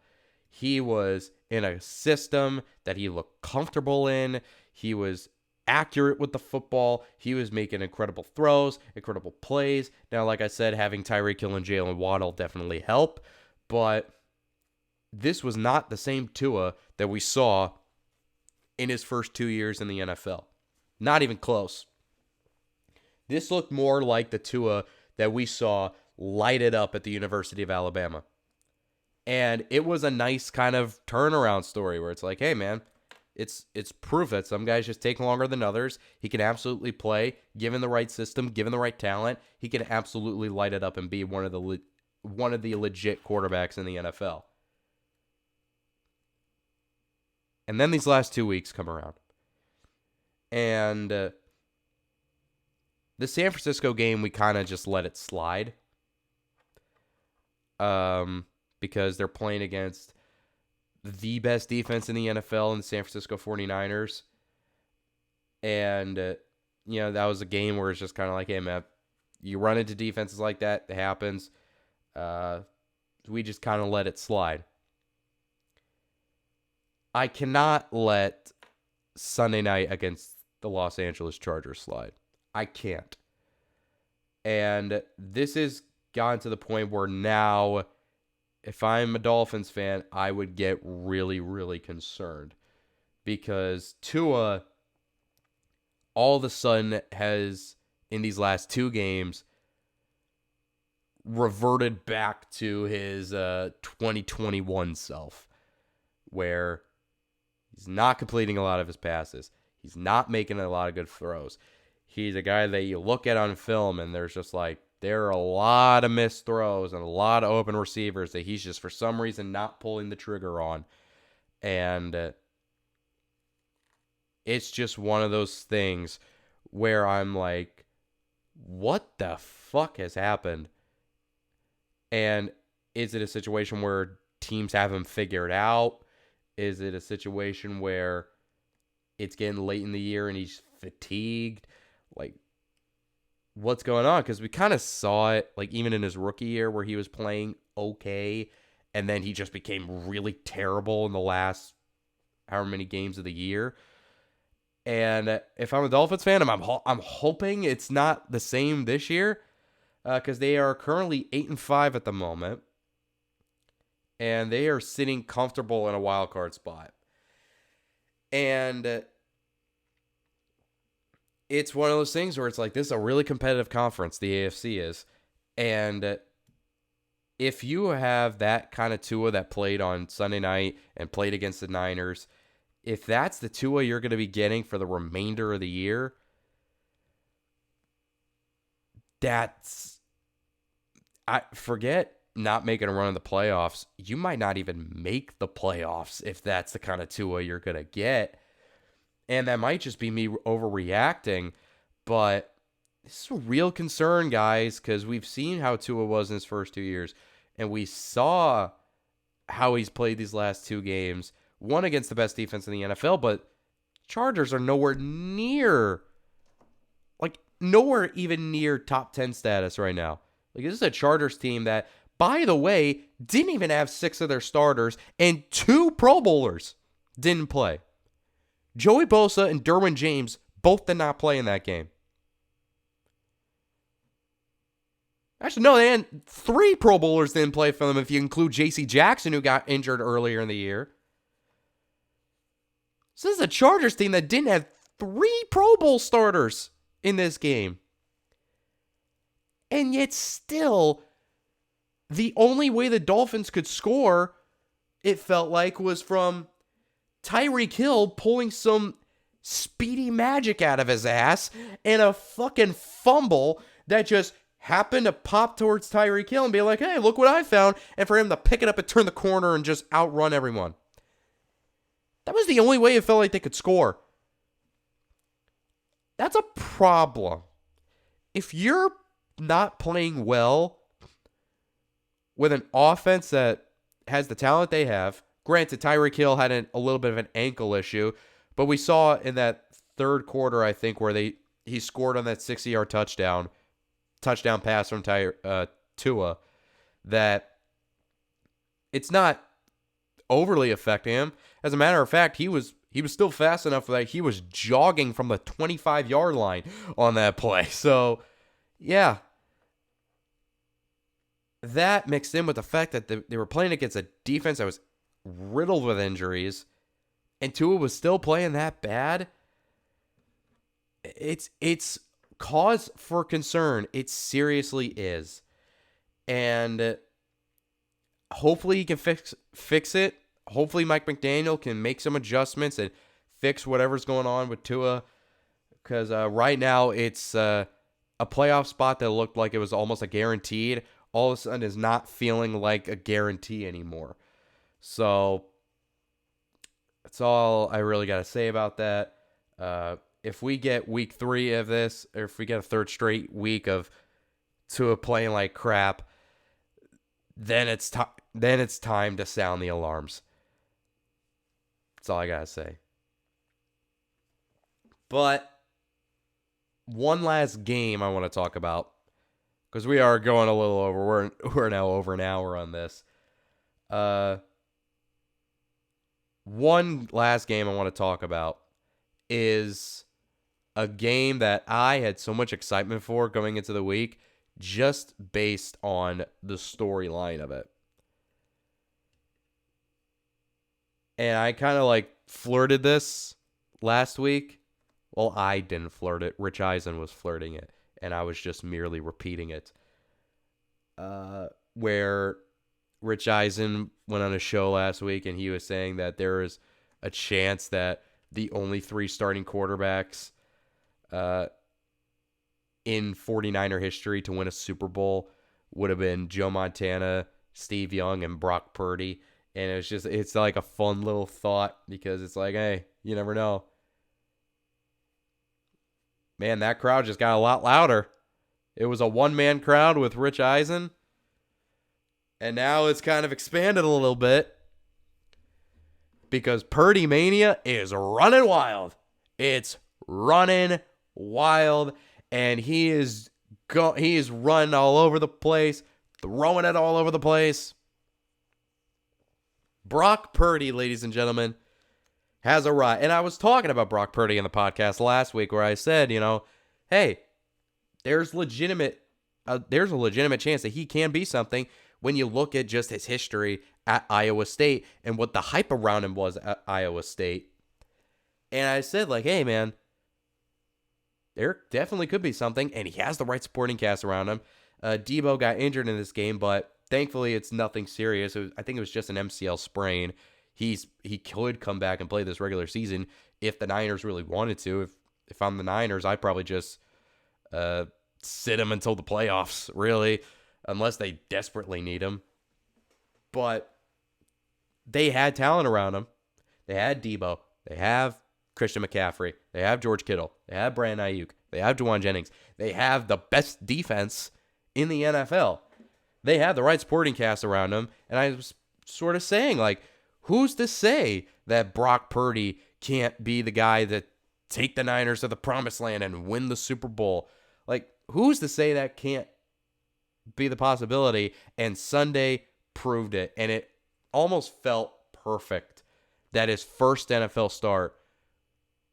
He was in a system that he looked comfortable in. He was accurate with the football. He was making incredible throws, incredible plays. Now, like I said, having Tyreek Hill and Jalen Waddle definitely help, but this was not the same Tua that we saw in his first 2 years in the NFL. Not even close. This looked more like the Tua that we saw light it up at the University of Alabama. And it was a nice kind of turnaround story where it's like, hey, man, it's proof that some guys just take longer than others. He can absolutely play, given the right system, given the right talent. He can absolutely light it up and be one of the legit quarterbacks in the NFL. And then these last 2 weeks come around. And the San Francisco game, we kind of just let it slide. Because they're playing against the best defense in the NFL in the San Francisco 49ers. And, that was a game where it's just kind of like, hey, man, you run into defenses like that, it happens. We just kind of let it slide. I cannot let Sunday night against the Los Angeles Chargers slide. I can't. And this has gotten to the point where now, if I'm a Dolphins fan, I would get really, really concerned. Because Tua, all of a sudden, has, in these last 2 games, reverted back to his 2021 self, where he's not completing a lot of his passes. He's not making a lot of good throws. He's a guy that you look at on film, and there's just like, there are a lot of missed throws and a lot of open receivers that he's just, for some reason, not pulling the trigger on. And it's just one of those things where I'm like, what the fuck has happened? And is it a situation where teams have him figured out? Is it a situation where it's getting late in the year and he's fatigued? Like, what's going on? Because we kind of saw it, like, even in his rookie year where he was playing okay, and then he just became really terrible in the last however many games of the year. And if I'm a Dolphins fan, I'm hoping it's not the same this year, because they are currently 8-5 at the moment, and they are sitting comfortable in a wild card spot. And it's one of those things where it's like, this is a really competitive conference, the AFC is. And if you have that kind of Tua that played on Sunday night and played against the Niners, if that's the Tua you're going to be getting for the remainder of the year, I forget not making a run in the playoffs. You might not even make the playoffs if that's the kind of Tua you're going to get. And that might just be me overreacting, but this is a real concern, guys, because we've seen how Tua was in his first 2 years, and we saw how he's played these last 2 games. One against the best defense in the NFL, but Chargers are nowhere even near top 10 status right now. Like, this is a Chargers team that, by the way, didn't even have 6 of their starters, and 2 Pro Bowlers didn't play. Joey Bosa and Derwin James both did not play in that game. Actually, no, they had 3 Pro Bowlers didn't play for them if you include J.C. Jackson, who got injured earlier in the year. So this is a Chargers team that didn't have 3 Pro Bowl starters in this game. And yet still, the only way the Dolphins could score, it felt like, was from Tyreek Hill pulling some speedy magic out of his ass and a fucking fumble that just happened to pop towards Tyreek Hill and be like, hey, look what I found, and for him to pick it up and turn the corner and just outrun everyone. That was the only way it felt like they could score. That's a problem. If you're not playing well with an offense that has the talent they have, granted, Tyreek Hill had a little bit of an ankle issue, but we saw in that third quarter, I think, where he scored on that 60-yard touchdown pass from Tua, that it's not overly affecting him. As a matter of fact, he was still fast enough that he was jogging from the 25-yard line on that play. So, yeah. That mixed in with the fact that they were playing against a defense that was riddled with injuries, and Tua was still playing that bad. It's cause for concern. It seriously is. And hopefully he can fix it. Hopefully Mike McDaniel can make some adjustments and fix whatever's going on with Tua. Because right now it's a playoff spot that looked like it was almost a guaranteed. All of a sudden is not feeling like a guarantee anymore. So that's all I really got to say about that. If we get week 3 of this, or if we get a third straight week of Tua playing like crap, then it's time to sound the alarms. That's all I got to say. But one last game I want to talk about, because we are going a little over. We're now over an hour on this. Uh, One last game I want to talk about is a game that I had so much excitement for going into the week just based on the storyline of it. And I kind of like flirted this last week. Well, I didn't flirt it. Rich Eisen was flirting it, and I was just merely repeating it. Where Rich Eisen went on a show last week, and he was saying that there is a chance that the only three starting quarterbacks in 49er history to win a Super Bowl would have been Joe Montana, Steve Young, and Brock Purdy. And it's like a fun little thought because it's like, hey, you never know. Man, that crowd just got a lot louder. It was a one-man crowd with Rich Eisen. And now it's kind of expanded a little bit because Purdy Mania is running wild. It's running wild, and he is running all over the place, throwing it all over the place. Brock Purdy, ladies and gentlemen, has arrived. And I was talking about Brock Purdy in the podcast last week where I said, hey, there's a legitimate chance that he can be something when you look at just his history at Iowa State and what the hype around him was at Iowa State. And I said, like, hey, man, there definitely could be something, and he has the right supporting cast around him. Debo got injured in this game, but thankfully it's nothing serious. I think it was just an MCL sprain. He could come back and play this regular season if the Niners really wanted to. If I'm the Niners, I'd probably just sit him until the playoffs, really, unless they desperately need him. But they had talent around him. They had Debo. They have Christian McCaffrey. They have George Kittle. They have Brandon Ayuk. They have Juwan Jennings. They have the best defense in the NFL. They have the right supporting cast around them. And I was sort of saying, like, who's to say that Brock Purdy can't be the guy that take the Niners to the promised land and win the Super Bowl? Like, who's to say that can't be the possibility? And Sunday proved it. And it almost felt perfect that his first NFL start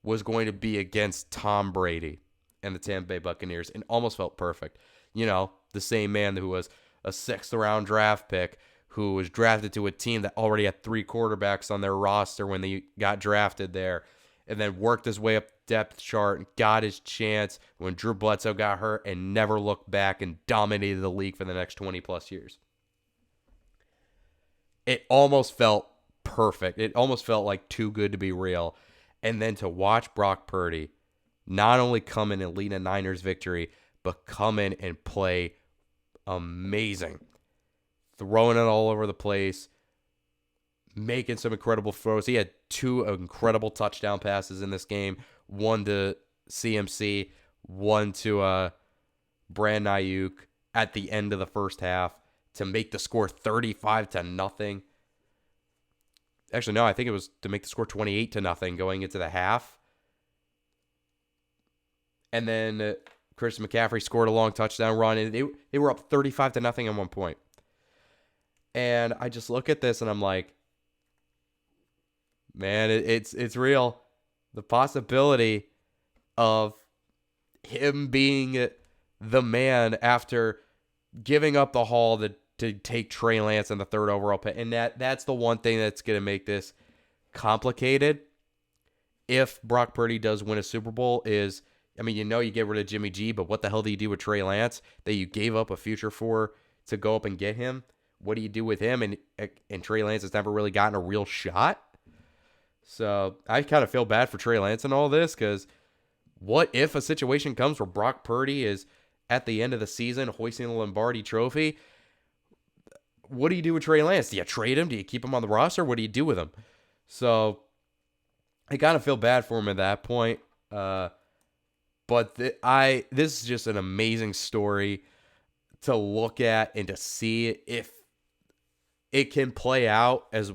was going to be against Tom Brady and the Tampa Bay Buccaneers. And almost felt perfect. The same man who was a 6th-round draft pick who was drafted to a team that already had 3 quarterbacks on their roster when they got drafted there, and then worked his way up the depth chart and got his chance when Drew Bledsoe got hurt and never looked back and dominated the league for the next 20-plus years. It almost felt perfect. It almost felt like too good to be real. And then to watch Brock Purdy not only come in and lead a Niners victory, but come in and play amazing. Throwing it all over the place, making some incredible throws. He had 2 incredible touchdown passes in this game. One to CMC, one to Brandon Ayuk at the end of the first half to make the score 35-0. Actually, no, I think it was to make the score 28-0 going into the half. And then Christian McCaffrey scored a long touchdown run, and they were up 35-0 at one point. And I just look at this and I'm like, man, it's real. The possibility of him being the man after giving up the haul to take Trey Lance in the 3rd overall pick. And that's the one thing that's going to make this complicated. If Brock Purdy does win a Super Bowl is, you get rid of Jimmy G, but what the hell do you do with Trey Lance that you gave up a future for to go up and get him? What do you do with him? And Trey Lance has never really gotten a real shot. So I kind of feel bad for Trey Lance in all this because what if a situation comes where Brock Purdy is at the end of the season hoisting the Lombardi Trophy? What do you do with Trey Lance? Do you trade him? Do you keep him on the roster? What do you do with him? So I kind of feel bad for him at that point. But this is just an amazing story to look at and to see if it can play out as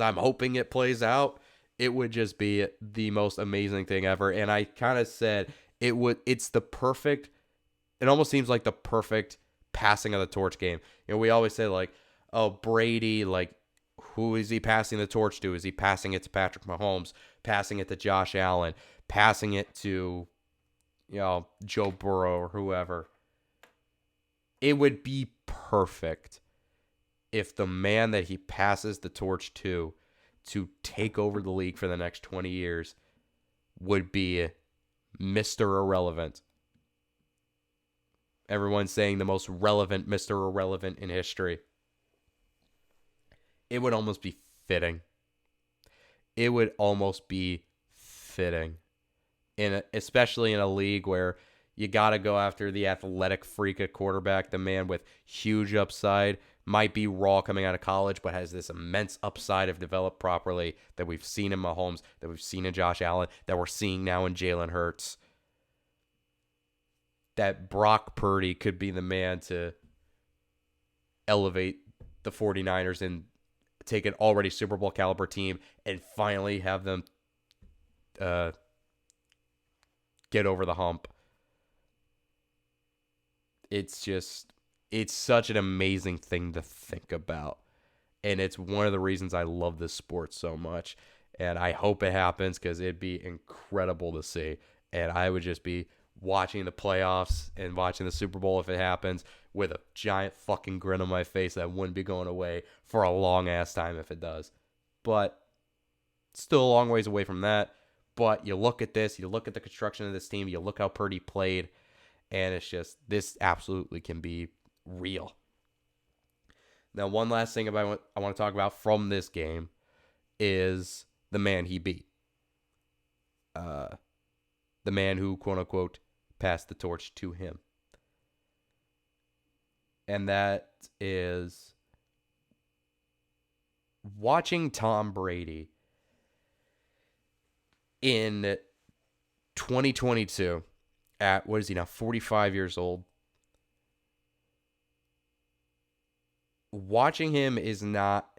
I'm hoping it plays out. It would just be the most amazing thing ever. And I kind of said it almost seems like the perfect passing of the torch game. We always say like, oh, Brady, like Who is he passing the torch to? Is he passing it to Patrick Mahomes, passing it to Josh Allen, passing it to, Joe Burrow or whoever? It would be perfect if the man that he passes the torch to take over the league for the next 20 years would be Mr. Irrelevant. Everyone's saying the most relevant Mr. Irrelevant in history. It would almost be fitting. It would almost be fitting. Especially in a league where you got to go after the athletic freak at quarterback, the man with huge upside, might be raw coming out of college, but has this immense upside if developed properly that we've seen in Mahomes, that we've seen in Josh Allen, that we're seeing now in Jalen Hurts. That Brock Purdy could be the man to elevate the 49ers and take an already Super Bowl caliber team and finally have them get over the hump. It's such an amazing thing to think about. And it's one of the reasons I love this sport so much. And I hope it happens because it'd be incredible to see. And I would just be watching the playoffs and watching the Super Bowl if it happens with a giant fucking grin on my face that wouldn't be going away for a long ass time if it does. But still a long ways away from that. But you look at this, you look at the construction of this team, you look how Purdy played, and it's just, this absolutely can be real. Now, one last thing I want to talk about from this game is the man he beat. The man who, quote unquote, passed the torch to him. And that is watching Tom Brady in 2022 at, what is he now, 45 years old. Watching him it's not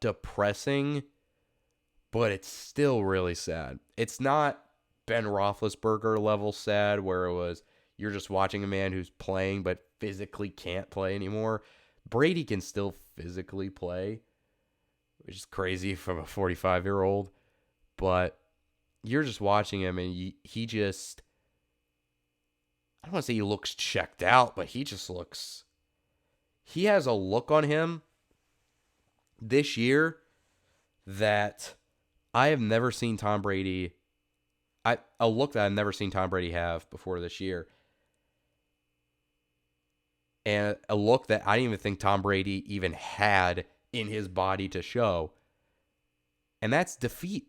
depressing, but it's still really sad. It's not Ben Roethlisberger level sad where it was you're just watching a man who's playing but physically can't play anymore. Brady can still physically play, which is crazy from a 45-year-old, but you're just watching him and he just, I don't want to say he looks checked out, but he has a look on him this year that I have never seen Tom Brady, a look that I've never seen Tom Brady have before this year. And a look that I didn't even think Tom Brady even had in his body to show. And that's defeat.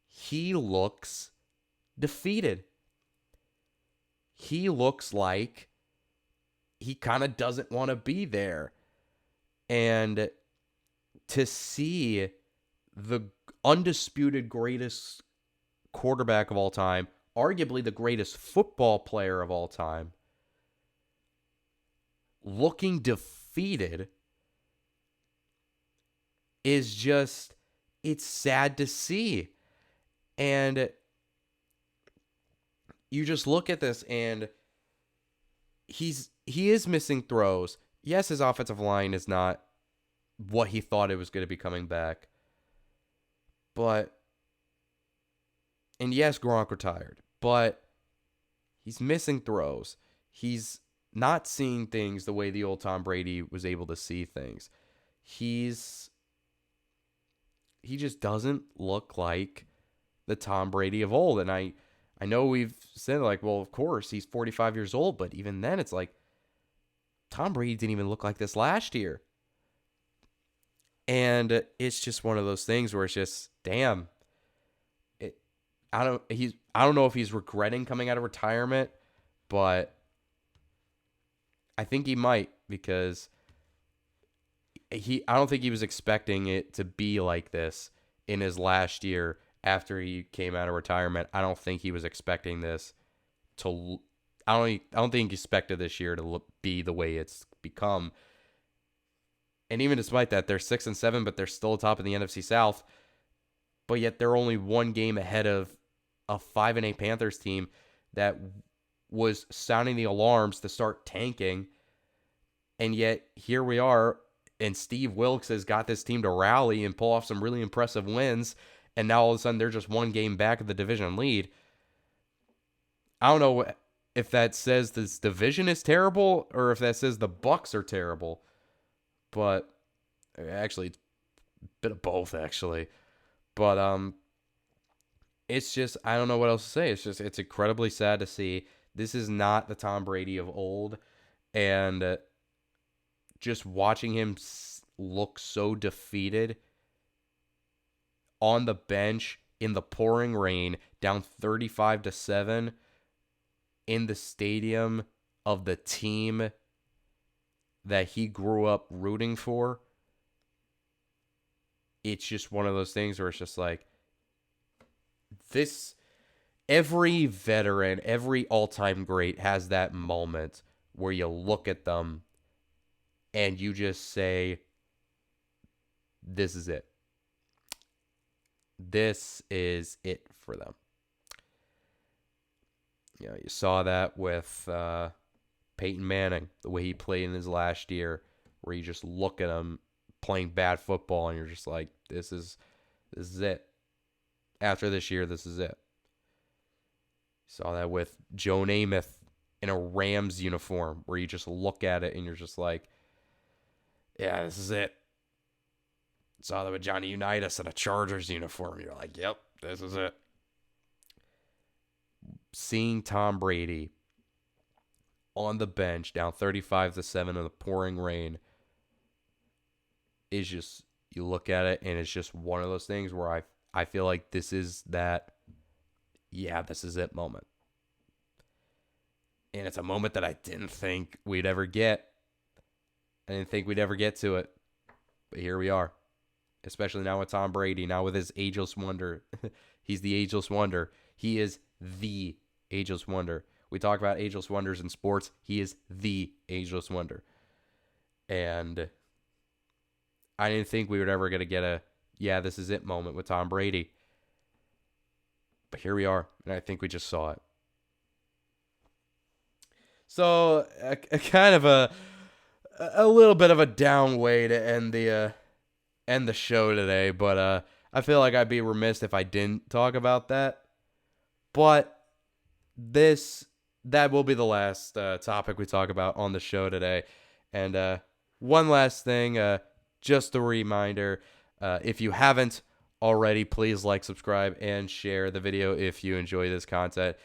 He looks defeated. He looks like he kind of doesn't want to be there. And to see the undisputed greatest quarterback of all time, arguably the greatest football player of all time, looking defeated is just, it's sad to see. And you just look at this and he is missing throws. Yes, his offensive line is not what he thought it was going to be coming back. But, and yes, Gronk retired, but he's missing throws. He's not seeing things the way the old Tom Brady was able to see things. He just doesn't look like the Tom Brady of old. And I know we've said, like, well, of course, he's 45 years old, but even then it's like, Tom Brady didn't even look like this last year. And it's just one of those things where it's just, damn. I don't know if he's regretting coming out of retirement, but I think he might, because I don't think he was expecting it to be like this in his last year after he came out of retirement. I don't think he was expecting this to. I don't think he expected this year to be the way it's become. And even despite that, they're 6-7, but they're still atop of the NFC South. But yet they're only one game ahead of a 5-8 Panthers team that was sounding the alarms to start tanking. And yet here we are And Steve Wilkes has got this team to rally and pull off some really impressive wins. And now all of a sudden they're just one game back of the division lead. I don't know if that says this division is terrible or if that says the Bucs are terrible. But actually, it's a bit of both, actually. But it's just, I don't know what else to say. It's incredibly sad to see. This is not the Tom Brady of old. And just watching him look so defeated on the bench in the pouring rain, down 35-7 in the stadium of the team that he grew up rooting for. It's just one of those things where it's just like, every veteran, every all-time great has that moment where you look at them and you just say, this is it. This is it for them. You saw that with Peyton Manning, the way he played in his last year, where you just look at him playing bad football and you're just like, this is it. After this year, this is it. Saw that with Joe Namath in a Rams uniform, where you just look at it and you're just like, yeah, this is it. Saw that with Johnny Unitas in a Chargers uniform. You're like, yep, this is it. Seeing Tom Brady on the bench, down 35-7 in the pouring rain, is just, you look at it and it's just one of those things where I feel like this is that, yeah, this is it moment. And it's a moment that I didn't think we'd ever get. I didn't think we'd ever get to it. But here we are. Especially now with Tom Brady, now with his ageless wonder. He's the ageless wonder. He is the ageless wonder. We talk about ageless wonders in sports. He is the ageless wonder. And I didn't think we were ever going to get a, yeah, this is it moment with Tom Brady. But here we are, and I think we just saw it. So, a kind of a little bit of a down way to end the show today, but I feel like I'd be remiss if I didn't talk about that. But that will be the last topic we talk about on the show today. And one last thing, just a reminder, if you haven't already, please like, subscribe, and share the video if you enjoy this content.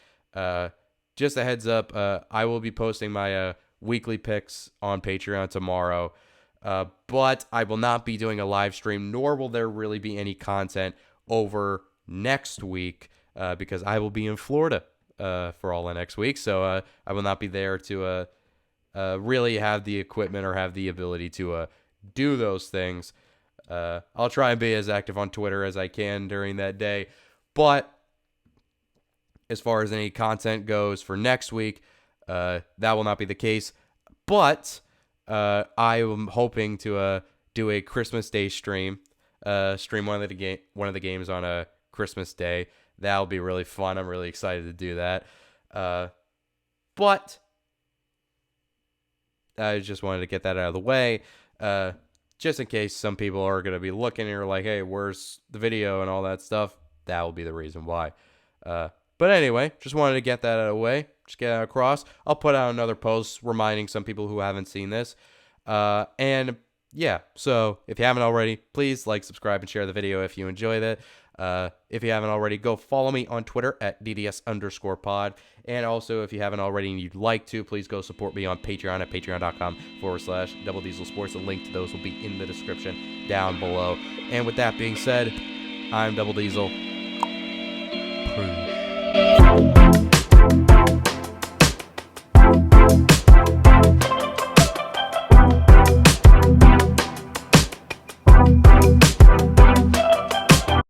Just a heads up, I will be posting my weekly picks on Patreon tomorrow, but I will not be doing a live stream, nor will there really be any content over next week because I will be in Florida for all of next week, so I will not be there to really have the equipment or have the ability to do those things. I'll try and be as active on Twitter as I can during that day, but as far as any content goes for next week, that will not be the case. But I am hoping to do a Christmas Day stream, stream one of the games on a Christmas Day. That'll be really fun. I'm really excited to do that. But I just wanted to get that out of the way, just in case some people are going to be looking and are like, hey, where's the video and all that stuff? That will be the reason why. But anyway, just wanted to get that out of the way. Just get that across. I'll put out another post reminding some people who haven't seen this. And yeah, so if you haven't already, please like, subscribe, and share the video if you enjoyed it. If you haven't already, go follow me on Twitter at DDS_pod. And also, if you haven't already and you'd like to, please go support me on Patreon at patreon.com/Double Diesel Sports. The link to those will be in the description down below. And with that being said, I'm Double Diesel.